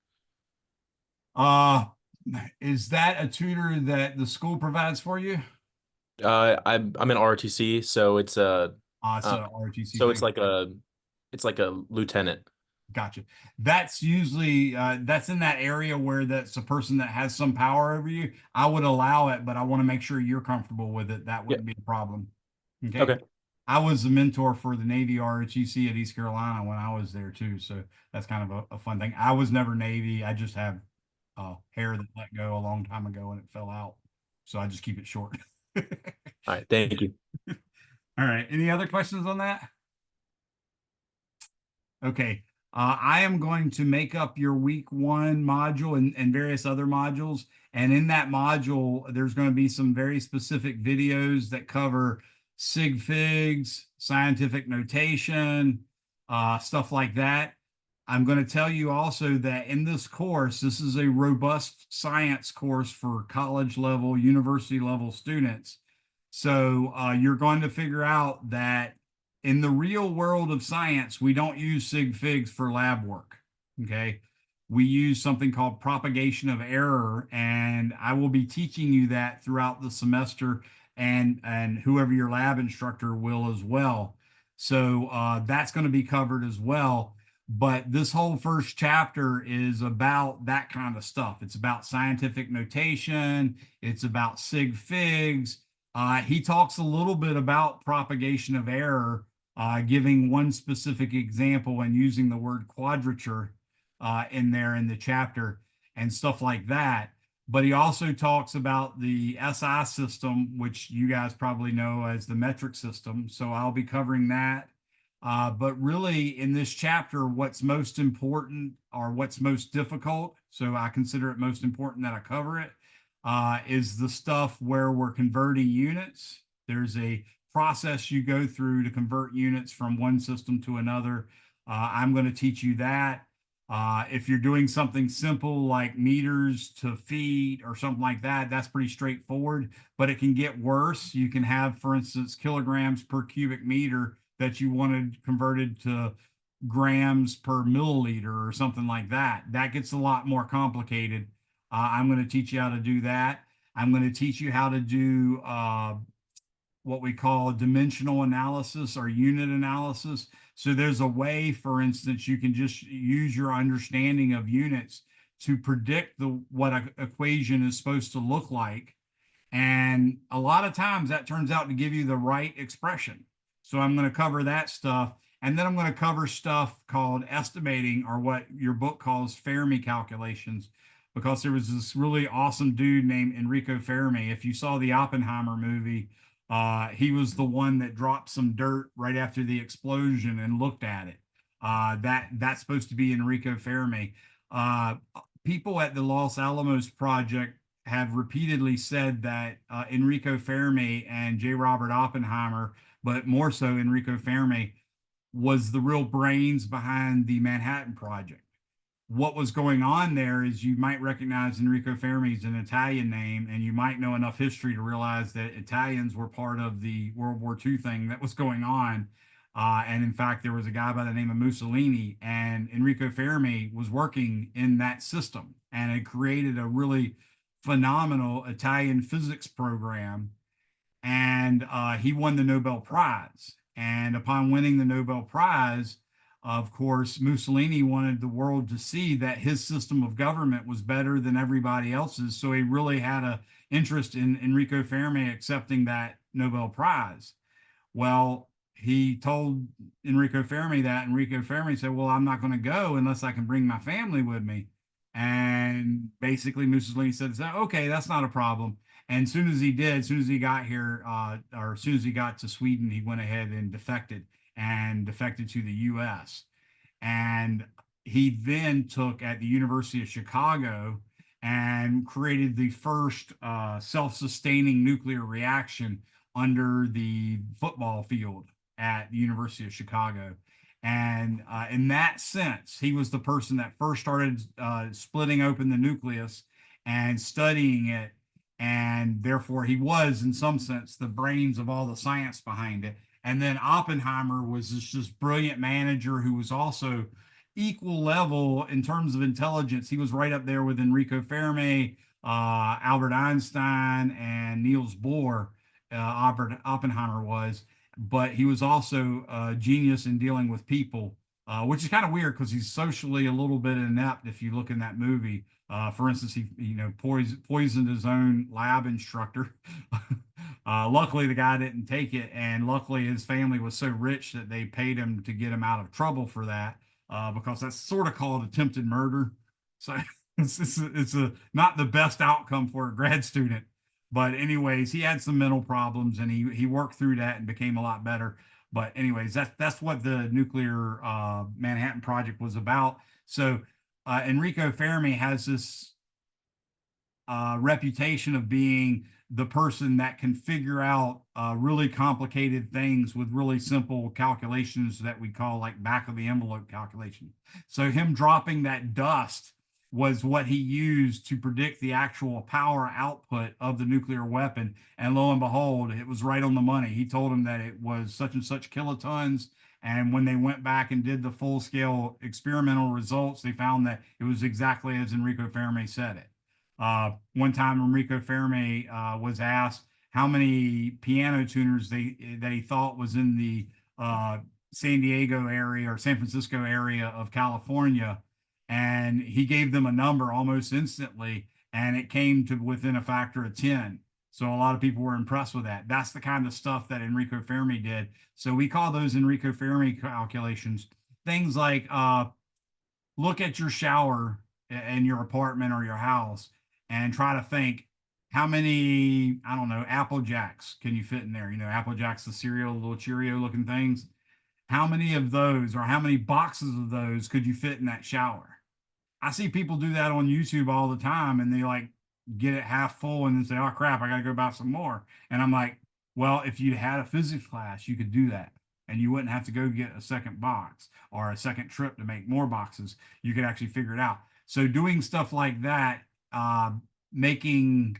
Uh, is that a tutor that the school provides for you? I'm in ROTC, so it's It's uh, a ROTC so thing. it's like a lieutenant. Gotcha. That's usually that's in that area where that's a person that has some power over you. I would allow it, but I want to make sure you're comfortable with it. That Yeah. wouldn't be a problem. Okay. Okay. I was a mentor for the Navy ROTC at East Carolina when I was there too, so that's kind of a fun thing. I was never Navy. I just have hair that let go a long time ago and it fell out, so I just keep it short. All right. Thank you. All right. Any other questions on that? Okay. I am going to make up your week 1 module and various other modules. And in that module, there's going to be some very specific videos that cover sig figs, scientific notation, stuff like that. I'm going to tell you also that in this course, this is a robust science course for college level, university level students. So you're going to figure out that in the real world of science, we don't use sig figs for lab work. Okay. We use something called propagation of error, and I will be teaching you that throughout the semester, and whoever your lab instructor will as well. So that's going to be covered as well. But this whole first chapter is about that kind of stuff. It's about scientific notation. It's about sig figs. He talks a little bit about propagation of error, giving one specific example and using the word quadrature in there in the chapter and stuff like that. But he also talks about the SI system, which you guys probably know as the metric system. So I'll be covering that. But really, in this chapter, what's most important or what's most difficult, so I consider it most important that I cover it, is the stuff where we're converting units. There's a process you go through to convert units from one system to another. I'm going to teach you that. If you're doing something simple like meters to feet or something like that, that's pretty straightforward, but it can get worse. You can have, for instance, kilograms per cubic meter that you wanted converted to grams per milliliter or something like that. That gets a lot more complicated. I'm going to teach you how to do that. I'm going to teach you how to do what we call dimensional analysis or unit analysis. So there's a way, for instance, you can just use your understanding of units to predict what an equation is supposed to look like. And a lot of times that turns out to give you the right expression. So I'm going to cover that stuff. And then I'm going to cover stuff called estimating, or what your book calls Fermi calculations, because there was this really awesome dude named Enrico Fermi. If you saw the Oppenheimer movie, he was the one that dropped some dirt right after the explosion and looked at it. That's supposed to be Enrico Fermi. People at the Los Alamos Project have repeatedly said that Enrico Fermi and J. Robert Oppenheimer, but more so Enrico Fermi, was the real brains behind the Manhattan Project. What was going on there is, you might recognize Enrico Fermi as an Italian name, and you might know enough history to realize that Italians were part of the World War II thing that was going on. And in fact, there was a guy by the name of Mussolini, and Enrico Fermi was working in that system and had created a really phenomenal Italian physics program. And he won the Nobel Prize. And upon winning the Nobel Prize, of course, Mussolini wanted the world to see that his system of government was better than everybody else's. So he really had an interest in Enrico Fermi accepting that Nobel Prize. Well, he told Enrico Fermi that. Enrico Fermi said, well, I'm not going to go unless I can bring my family with me. And basically Mussolini said, okay, that's not a problem. And as soon as he did, as soon as he got here, or as soon as he got to Sweden, he went ahead and defected to the US. And he then took at the University of Chicago and created the first self-sustaining nuclear reaction under the football field at the University of Chicago. And in that sense, he was the person that first started splitting open the nucleus and studying it. And therefore, he was, in some sense, the brains of all the science behind it. And then Oppenheimer was this just brilliant manager who was also equal level in terms of intelligence. He was right up there with Enrico Fermi, Albert Einstein, and Niels Bohr. Albert Oppenheimer was, but he was also a genius in dealing with people, which is kind of weird because he's socially a little bit inept. If you look in that movie, for instance, he poisoned his own lab instructor. Luckily, the guy didn't take it, and luckily his family was so rich that they paid him to get him out of trouble for that, because that's sort of called attempted murder. So it's not the best outcome for a grad student. But anyways, he had some mental problems, and he worked through that and became a lot better. But anyways, that's what the nuclear Manhattan Project was about. So Enrico Fermi has this reputation of being the person that can figure out really complicated things with really simple calculations that we call like back of the envelope calculation. So him dropping that dust was what he used to predict the actual power output of the nuclear weapon. And lo and behold, it was right on the money. He told him that it was such and such kilotons. And when they went back and did the full scale experimental results, they found that it was exactly as Enrico Fermi said it. One time Enrico Fermi was asked how many piano tuners that he thought was in the San Diego area or San Francisco area of California. And he gave them a number almost instantly, and it came to within a factor of 10. So a lot of people were impressed with that. That's the kind of stuff that Enrico Fermi did. So we call those Enrico Fermi calculations. Things like look at your shower in your apartment or your house and try to think how many, I don't know, Apple Jacks can you fit in there? Apple Jacks, the cereal, little Cheerio looking things. How many of those or how many boxes of those could you fit in that shower? I see people do that on YouTube all the time, and they like get it half full and then say, oh crap, I got to go buy some more. And I'm like, well, if you had a physics class, you could do that. And you wouldn't have to go get a second box or a second trip to make more boxes. You could actually figure it out. So doing stuff like that, making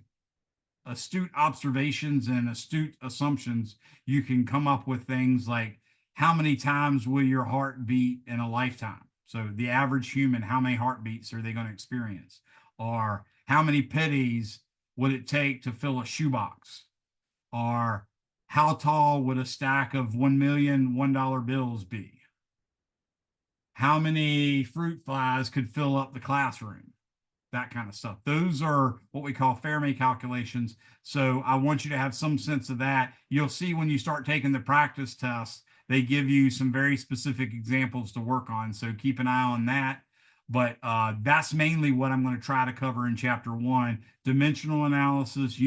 astute observations and astute assumptions, you can come up with things like how many times will your heart beat in a lifetime? So the average human, how many heartbeats are they going to experience? Or how many pennies would it take to fill a shoebox? Or how tall would a stack of 1 million $1 bills be? How many fruit flies could fill up the classroom? That kind of stuff. Those are what we call Fermi calculations. So I want you to have some sense of that. You'll see when you start taking the practice tests, they give you some very specific examples to work on. So keep an eye on that. But that's mainly what I'm going to try to cover in chapter 1: dimensional analysis,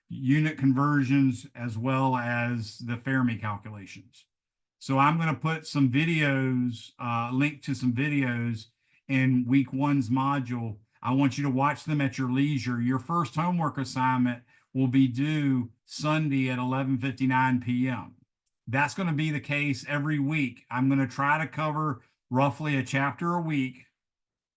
unit conversions, as well as the Fermi calculations. So I'm going to put some videos, link to some videos in week 1's module. I want you to watch them at your leisure. Your first homework assignment will be due Sunday at 11:59 p.m. That's going to be the case every week. I'm going to try to cover roughly a chapter a week.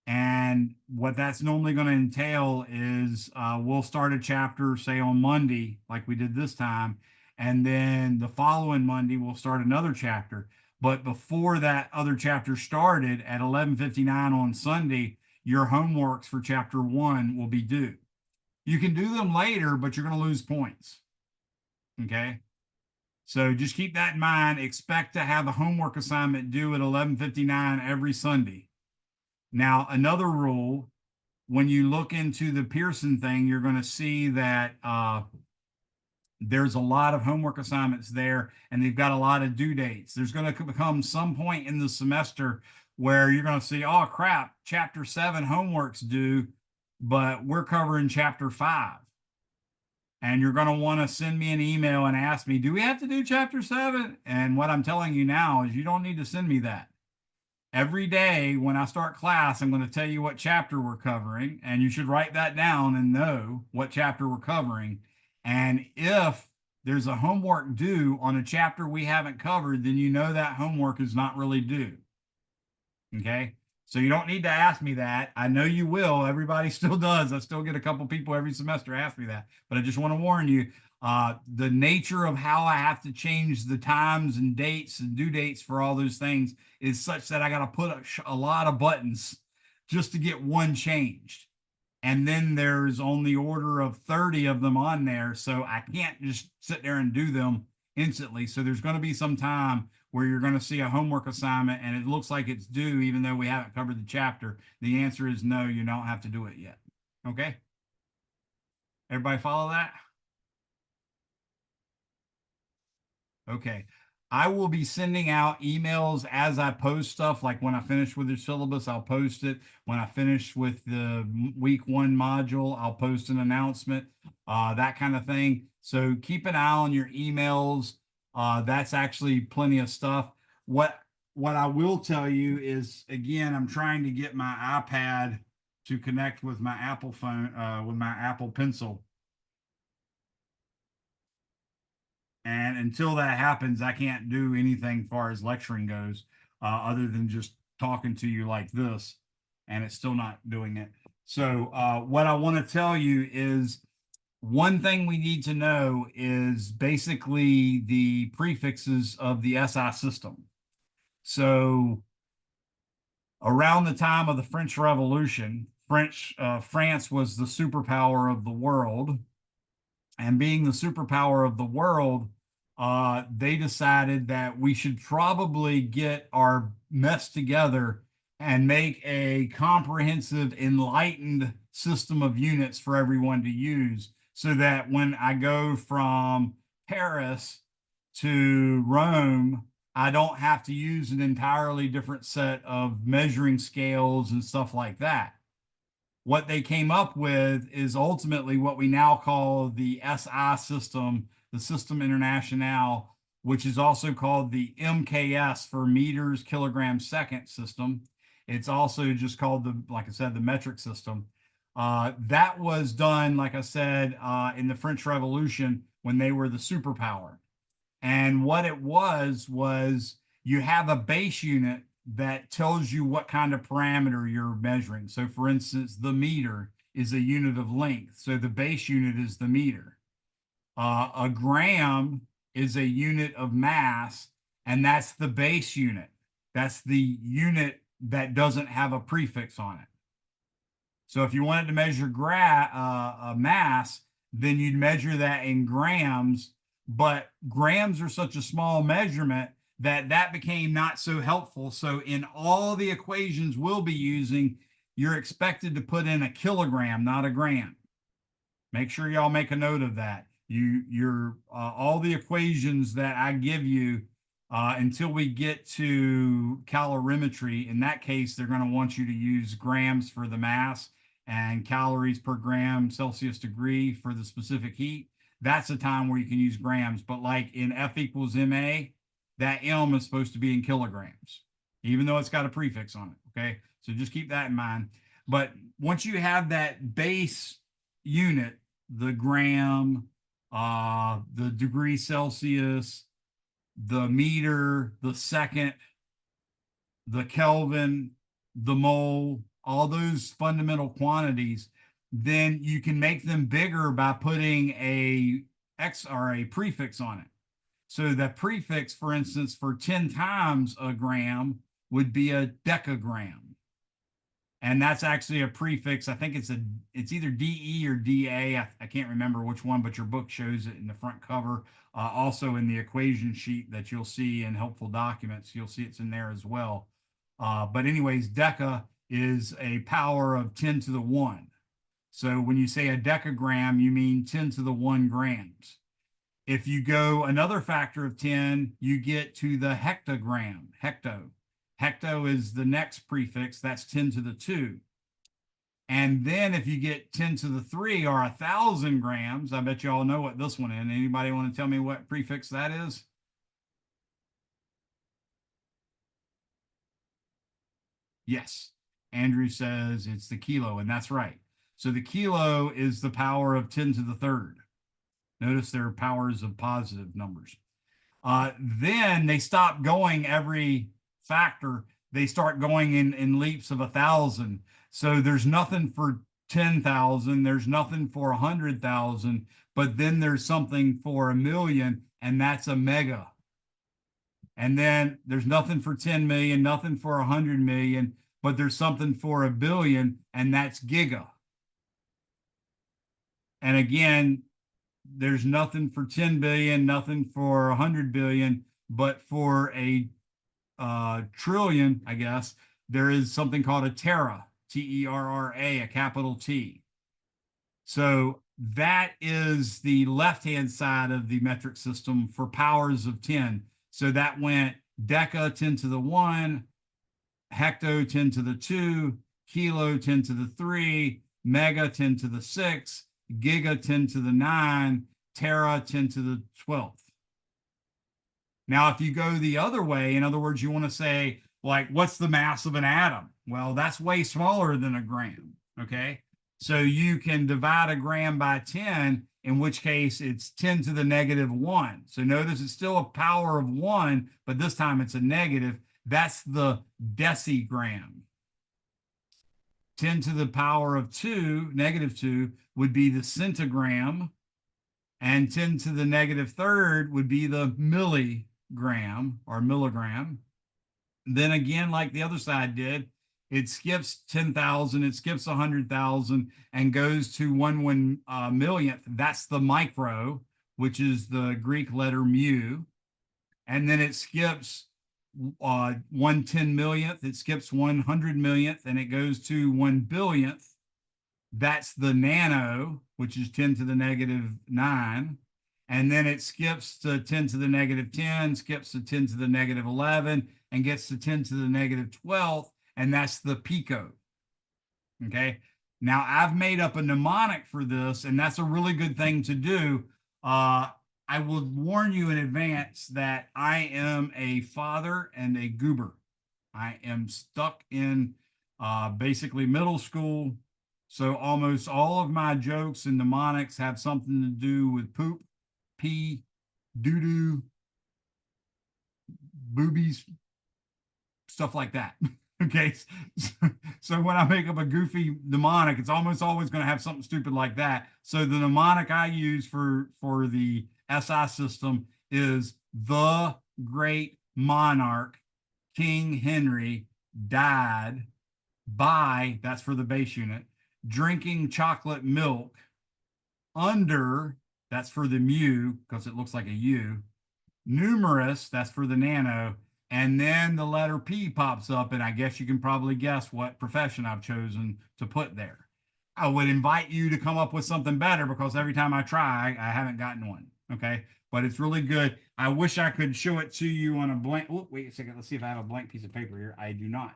And what that's normally going to entail is we'll start a chapter, say on Monday, like we did this time. And then the following Monday, we'll start another chapter. But before that other chapter started at 11:59 on Sunday, your homeworks for chapter 1 will be due. You can do them later, but you're going to lose points. Okay. So just keep that in mind. Expect to have a homework assignment due at 11:59 every Sunday. Now, another rule, when you look into the Pearson thing, you're going to see that there's a lot of homework assignments there, and they've got a lot of due dates. There's going to become some point in the semester where you're going to see, oh crap, chapter 7 homework's due, but we're covering chapter 5. and you're going to want to send me an email and ask me, do we have to do chapter 7? And what I'm telling you now is you don't need to send me that. Every day when I start class, I'm going to tell you what chapter we're covering, and you should write that down and know what chapter we're covering. And if there's a homework due on a chapter we haven't covered, then you know that homework is not really due. Okay? So you don't need to ask me that. I know you will. Everybody still does. I still get a couple people every semester ask me that. But I just want to warn you, the nature of how I have to change the times and dates and due dates for all those things is such that I got to put a lot of buttons just to get one changed. And then there's on the order of 30 of them on there. So I can't just sit there and do them instantly. So there's going to be some time where you're going to see a homework assignment and it looks like it's due, even though we haven't covered the chapter. The answer is no, you don't have to do it yet. Okay. Everybody follow that? Okay. I will be sending out emails as I post stuff. Like when I finish with the syllabus, I'll post it. When I finish with the week 1 module, I'll post an announcement, that kind of thing. So keep an eye on your emails. That's actually plenty of stuff. What I will tell you is, again, I'm trying to get my iPad to connect with my Apple phone, with my Apple Pencil. And until that happens, I can't do anything as far as lecturing goes, other than just talking to you like this, and it's still not doing it. So what I want to tell you is one thing we need to know is basically the prefixes of the SI system. So around the time of the French Revolution, France was the superpower of the world. And being the superpower of the world, they decided that we should probably get our mess together and make a comprehensive, enlightened system of units for everyone to use, so that when I go from Paris to Rome, I don't have to use an entirely different set of measuring scales and stuff like that. What they came up with is ultimately what we now call the SI system, the System International, which is also called the MKS for meters, kilograms, second system. It's also just called the, like I said, the metric system. That was done, like I said, in the French Revolution when they were the superpower. And what it was you have a base unit that tells you what kind of parameter you're measuring. So for instance, the meter is a unit of length. So the base unit is the meter. A gram is a unit of mass, and that's the base unit. That's the unit that doesn't have a prefix on it. So if you wanted to measure mass, then you'd measure that in grams, but grams are such a small measurement that became not so helpful. So in all the equations we'll be using, you're expected to put in a kilogram, not a gram. Make sure y'all make a note of that. All the equations that I give you, until we get to calorimetry, in that case, they're going to want you to use grams for the mass and calories per gram Celsius degree for the specific heat. That's a time where you can use grams. But like in F equals MA, that M is supposed to be in kilograms, even though it's got a prefix on it. Okay. So just keep that in mind. But once you have that base unit, the gram, the degree Celsius, the meter, the second, the Kelvin, the mole, all those fundamental quantities, then you can make them bigger by putting a X or a prefix on it. So the prefix, for instance, for 10 times a gram would be a decagram. And that's actually a prefix. I think it's either DE or DA. I can't remember which one, but your book shows it in the front cover. Also in the equation sheet that you'll see in helpful documents, you'll see it's in there as well. But anyways, deca is a power of 10 to the 1. So when you say a decagram, you mean 10 to the 1 grams. If you go another factor of 10, you get to the hectogram, hecto. Hecto is the next prefix, that's 10 to the 2. And then if you get 10 to the 3 or 1,000 grams, I bet you all know what this one is. Anybody want to tell me what prefix that is? Yes. Andrew says it's the kilo, and that's right. So the kilo is the power of 10 to the third. Notice there are powers of positive numbers. Then they stop going every factor. They start going in leaps of 1,000. So there's nothing for 10,000. There's nothing for 100,000. But then there's something for 1,000,000, and that's a mega. And then there's nothing for 10 million, nothing for 100 million, but there's something for 1,000,000,000, and that's giga. And again, there's nothing for 10 billion, nothing for 100 billion, but for a trillion, I guess, there is something called a tera, T-E-R-R-A, a capital T. So that is the left-hand side of the metric system for powers of 10. So that went deca 10 to the 1, hecto 10 to the 2, kilo 10 to the 3, mega 10 to the 6, giga 10 to the 9, tera 10 to the 12th. Now, if you go the other way, in other words, you want to say, like, what's the mass of an atom? Well, that's way smaller than a gram, okay? So you can divide a gram by 10, in which case it's 10 to the negative 1. So notice it's still a power of 1, but this time it's a negative. That's the decigram. 10 to the power of 2, negative 2, would be the centigram. And 10 to the negative third would be the milligram or milligram. Then again, like the other side did, it skips 10,000, it skips 100,000, and goes to 1/1,000,000th. That's the micro, which is the Greek letter mu. And then it skips 1/10,000,000th, it skips 100,000,000th, and it goes to 1,000,000,000th. That's the nano, which is 10 to the negative 9. And then it skips to 10 to the negative 10, skips to 10 to the negative 11, and gets to 10 to the negative 12th, and that's the pico. Okay. Now I've made up a mnemonic for this, and that's a really good thing to do. I will warn you in advance that I am a father and a goober. I am stuck in basically middle school. So almost all of my jokes and mnemonics have something to do with poop, pee, doo-doo, boobies, stuff like that. Okay. So when I make up a goofy mnemonic, it's almost always going to have something stupid like that. So the mnemonic I use for the SI system is the great monarch, King Henry, died by, that's for the base unit, drinking chocolate milk under, that's for the mu, because it looks like a U, numerous, that's for the nano, and then the letter P pops up, and I guess you can probably guess what profession I've chosen to put there. I would invite you to come up with something better, because every time I try, I haven't gotten one, okay? But it's really good. I wish I could show it to you on a blank, oh, wait a second, let's see if I have a blank piece of paper here. I do not.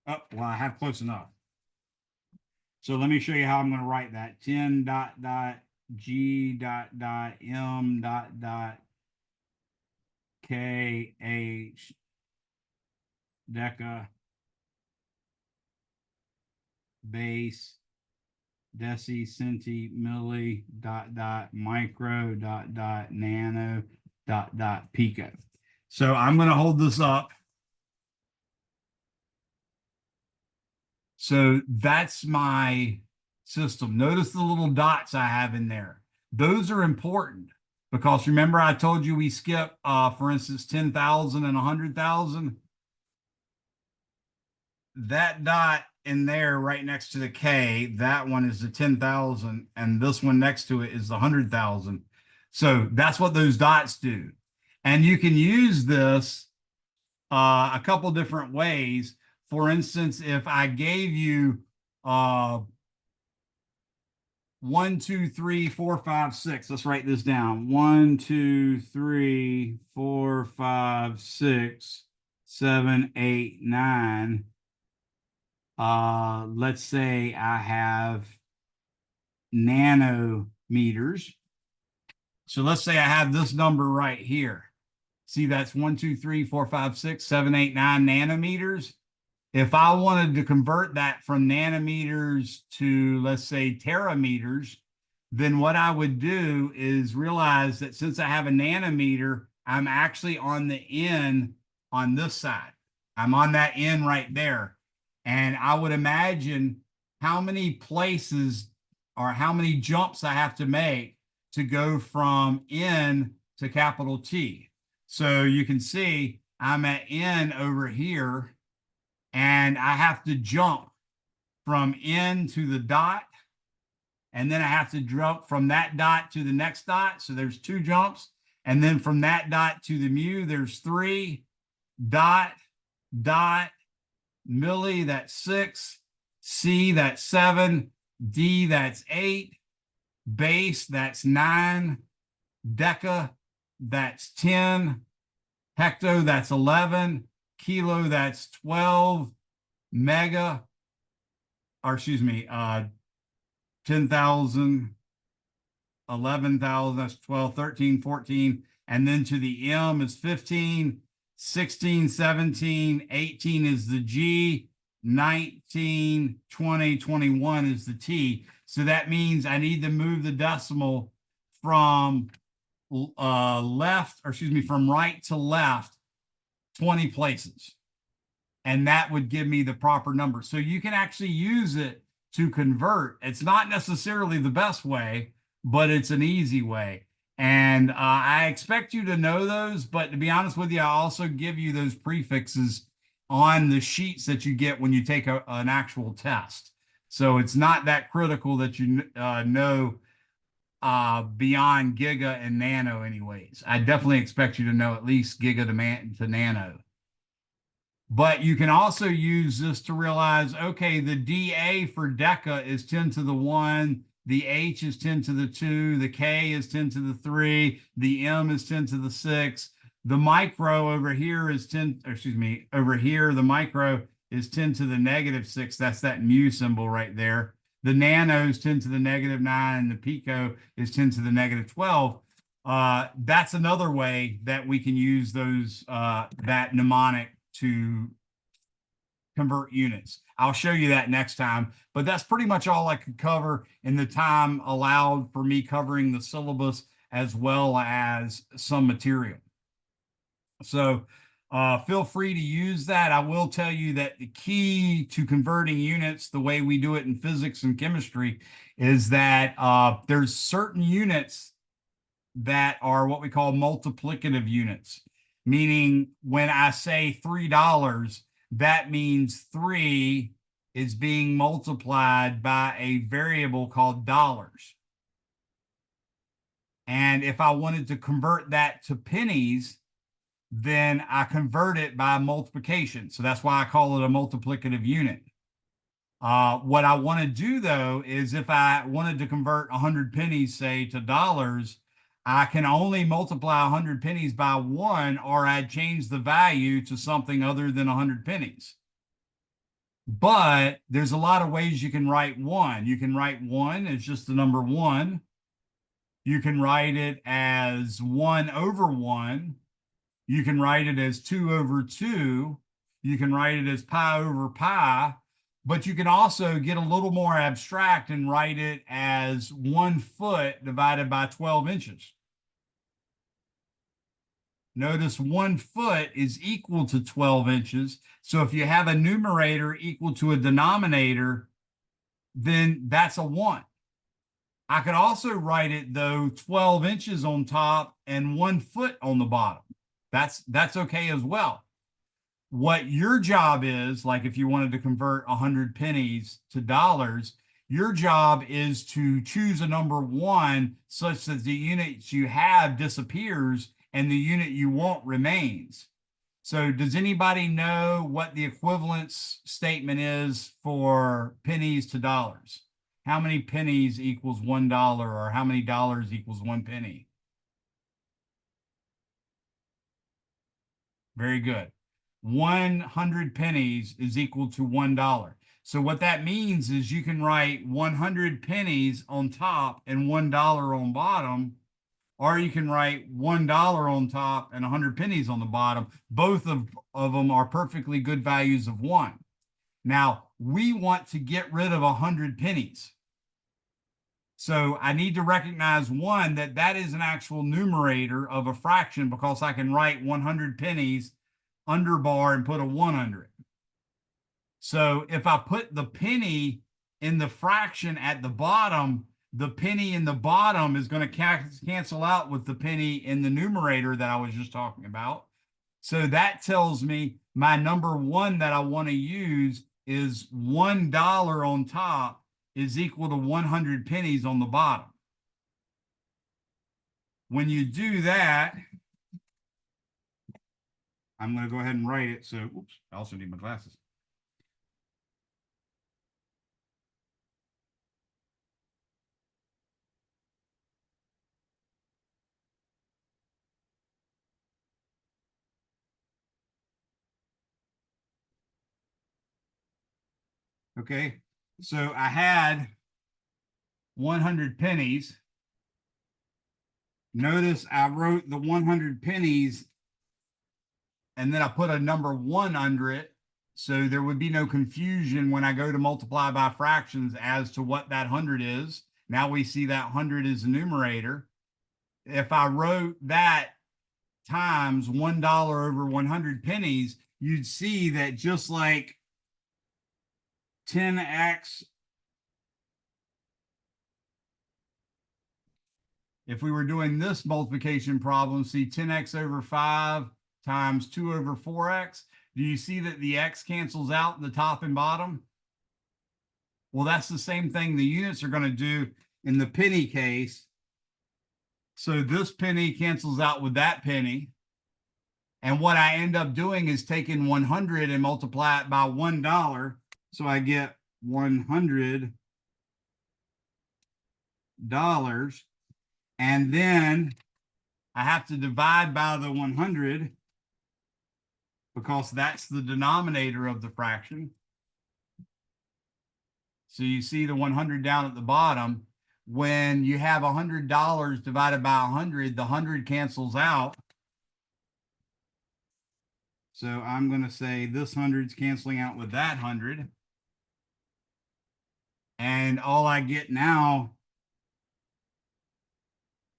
Oh, well, I have close enough. So let me show you how I'm going to write that. 10 dot dot G dot dot M dot dot KH deca base deci centi milli dot dot micro dot dot nano dot dot pico. So I'm going to hold this up. So that's my system. Notice the little dots I have in there. Those are important because remember I told you we skip, for instance, 10,000 and 100,000. That dot in there right next to the K, that one is the 10,000, and this one next to it is the 100,000. So that's what those dots do. And you can use this a couple different ways. For instance, if I gave you 1, 2, 3, 4, 5, 6, let's write this down. 1, 2, 3, 4, 5, 6, 7, 8, 9. let's say I have nanometers. So let's say I have this number right here. See, that's 1, 2, 3, 4, 5, 6, 7, 8, 9 nanometers. If I wanted to convert that from nanometers to, let's say, terameters, then what I would do is realize that since I have a nanometer, I'm actually on the N on this side. I'm on that N right there. And I would imagine how many places or how many jumps I have to make to go from N to capital T. So you can see I'm at N over here, and I have to jump from N to the dot, and then I have to jump from that dot to the next dot. So there's 2 jumps. And then from that dot to the mu, there's 3. Dot, dot, milli, that's 6. C, that's 7. D, that's 8. Base, that's 9. Deca, that's 10. Hecto, that's 11. Kilo, that's 12. Mega, or excuse me, 10,000, 11,000, that's 12, 13, 14. And then to the M is 15, 16, 17, 18 is the G, 19, 20, 21 is the T. So that means I need to move the decimal from left, or excuse me, from right to left 20 places. And that would give me the proper number. So you can actually use it to convert. It's not necessarily the best way, but it's an easy way. And I expect you to know those, but to be honest with you, I also give you those prefixes on the sheets that you get when you take an actual test. So it's not that critical that you know beyond giga and nano anyways. I definitely expect you to know at least giga to nano. But you can also use this to realize, okay, the DA for deca is 10 to the 1, the H is 10 to the 2, the K is 10 to the 3, the M is 10 to the 6, the micro over here is 10, excuse me, over here, the micro is 10 to the negative 6. That's that mu symbol right there. The nano is 10 to the negative 9, and the pico is 10 to the negative 12. That's another way that we can use those, that mnemonic to convert units. I'll show you that next time, but that's pretty much all I could cover in the time allowed for me covering the syllabus as well as some material. So feel free to use that. I will tell you that the key to converting units, the way we do it in physics and chemistry, is that there's certain units that are what we call multiplicative units. Meaning when I say $3, that means 3 is being multiplied by a variable called dollars. And if I wanted to convert that to pennies, then I convert it by multiplication. So that's why I call it a multiplicative unit. What I want to do though is if I wanted to convert 100 pennies, say, to dollars, I can only multiply 100 pennies by 1, or I'd change the value to something other than 100 pennies. But there's a lot of ways you can write 1. You can write 1 as just the number 1. You can write it as 1 over 1. You can write it as 2 over 2. You can write it as pi over pi. But you can also get a little more abstract and write it as 1 foot divided by 12 inches. Notice 1 foot is equal to 12 inches. So if you have a numerator equal to a denominator, then that's a 1. I could also write it, though, 12 inches on top and 1 foot on the bottom. That's okay as well. What your job is, like if you wanted to convert 100 pennies to dollars, your job is to choose a number 1 such that the unit you have disappears and the unit you want remains. So does anybody know what the equivalence statement is for pennies to dollars? How many pennies equals $1, or how many dollars equals 1 penny? Very good. 100 pennies is equal to $1. So what that means is you can write 100 pennies on top and $1 on bottom, or you can write $1 on top and 100 pennies on the bottom. Both of them are perfectly good values of 1. Now, we want to get rid of 100 pennies. So I need to recognize, one, that that is an actual numerator of a fraction, because I can write 100 pennies under bar and put a 1 under it. So if I put the penny in the fraction at the bottom, the penny in the bottom is going to cancel out with the penny in the numerator that I was just talking about. So that tells me my number 1 that I want to use is $1 on top is equal to 100 pennies on the bottom. When you do that, I'm going to go ahead and write it. So, oops, I also need my glasses. Okay, so I had 100 pennies. Notice I wrote the 100 pennies and then I put a number 1 under it. So there would be no confusion when I go to multiply by fractions as to what that 100 is. Now we see that 100 is a numerator. If I wrote that times $1 over 100 pennies, you'd see that just like 10x, if we were doing this multiplication problem, see 10x over 5 times 2 over 4x. Do you see that the x cancels out in the top and bottom? Well, that's the same thing the units are going to do in the penny case. So this penny cancels out with that penny. And what I end up doing is taking 100 and multiply it by $1. So I get $100. And then I have to divide by the 100 because that's the denominator of the fraction. So you see the 100 down at the bottom. When you have $100 divided by 100, the 100 cancels out. So I'm going to say this 100's canceling out with that 100. And all I get now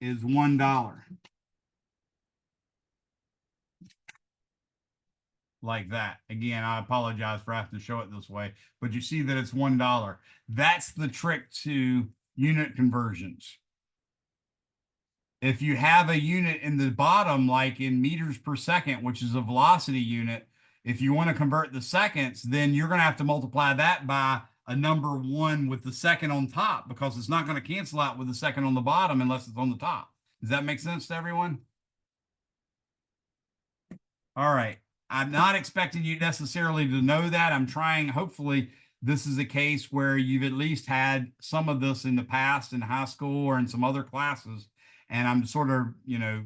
is $1. Like that. Again, I apologize for having to show it this way, but you see that it's $1. That's the trick to unit conversions. If you have a unit in the bottom, like in meters per second, which is a velocity unit, if you want to convert the seconds, then you're going to have to multiply that by a number 1 with the second on top, because it's not going to cancel out with the second on the bottom unless it's on the top. Does that make sense to everyone? All right. I'm not expecting you necessarily to know that. I'm trying, hopefully this is a case where you've at least had some of this in the past in high school or in some other classes. And I'm sort of, you know,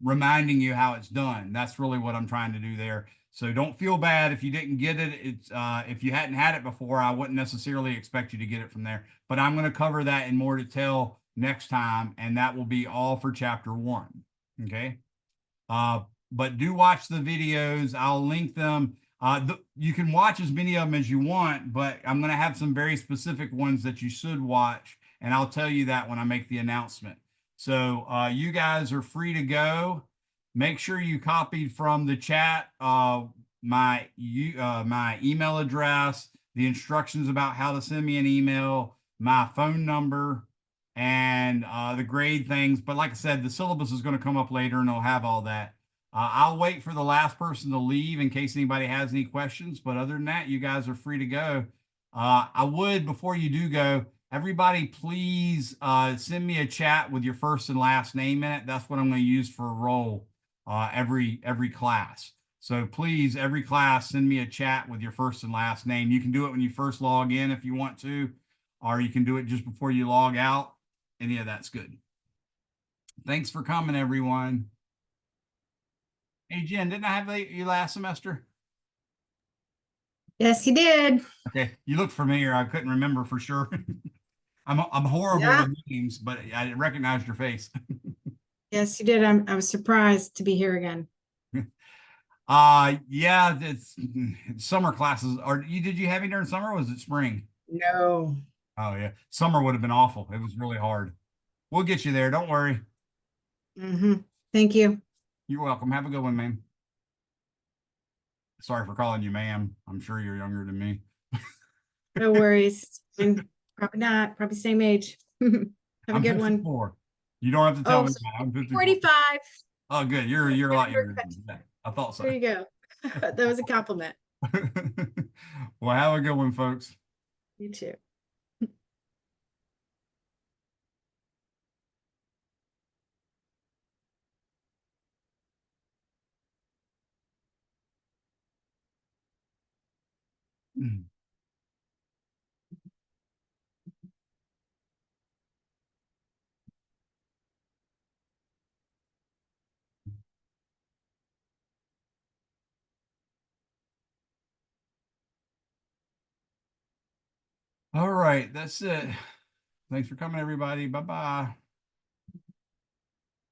reminding you how it's done. That's really what I'm trying to do there. So don't feel bad if you didn't get it. It's if you hadn't had it before, I wouldn't necessarily expect you to get it from there. But I'm going to cover that in more detail next time, and that will be all for chapter 1. Okay. But do watch the videos. I'll link them. You can watch as many of them as you want, but I'm going to have some very specific ones that you should watch, and I'll tell you that when I make the announcement. So you guys are free to go. Make sure you copied from the chat my email address, the instructions about how to send me an email, my phone number, and the grade things. But like I said, the syllabus is going to come up later, and I'll have all that. I'll wait for the last person to leave in case anybody has any questions. But other than that, you guys are free to go. I would, before you do go, everybody please send me a chat with your first and last name in it. That's what I'm going to use for a roll every class. So please, every class, send me a chat with your first and last name. You can do it when you first log in if you want to, or you can do it just before you log out. Any of that's good. Thanks for coming, everyone. Hey, Jen, didn't I have you last semester? Yes, you did. Okay, you look familiar. I couldn't remember for sure. I'm horrible Yeah. with names, but I recognized your face. Yes, you did. I was surprised to be here again. Yeah, it's summer classes. Or did you have any during summer? Or was it spring? No. Oh yeah, summer would have been awful. It was really hard. We'll get you there. Don't worry. Thank you. You're welcome. Have a good one, man. Sorry for calling you ma'am. I'm sure you're younger than me. No worries. Probably not. Probably same age. Have a I'm good one. 54. You don't have to tell Oh, me that. I'm 54. 45. Oh, good. You're a lot younger than me. Yeah, I thought so. There you go. That was a compliment. Well, have a good one, folks. You too. All right, that's it. Thanks for coming, everybody. Bye-bye.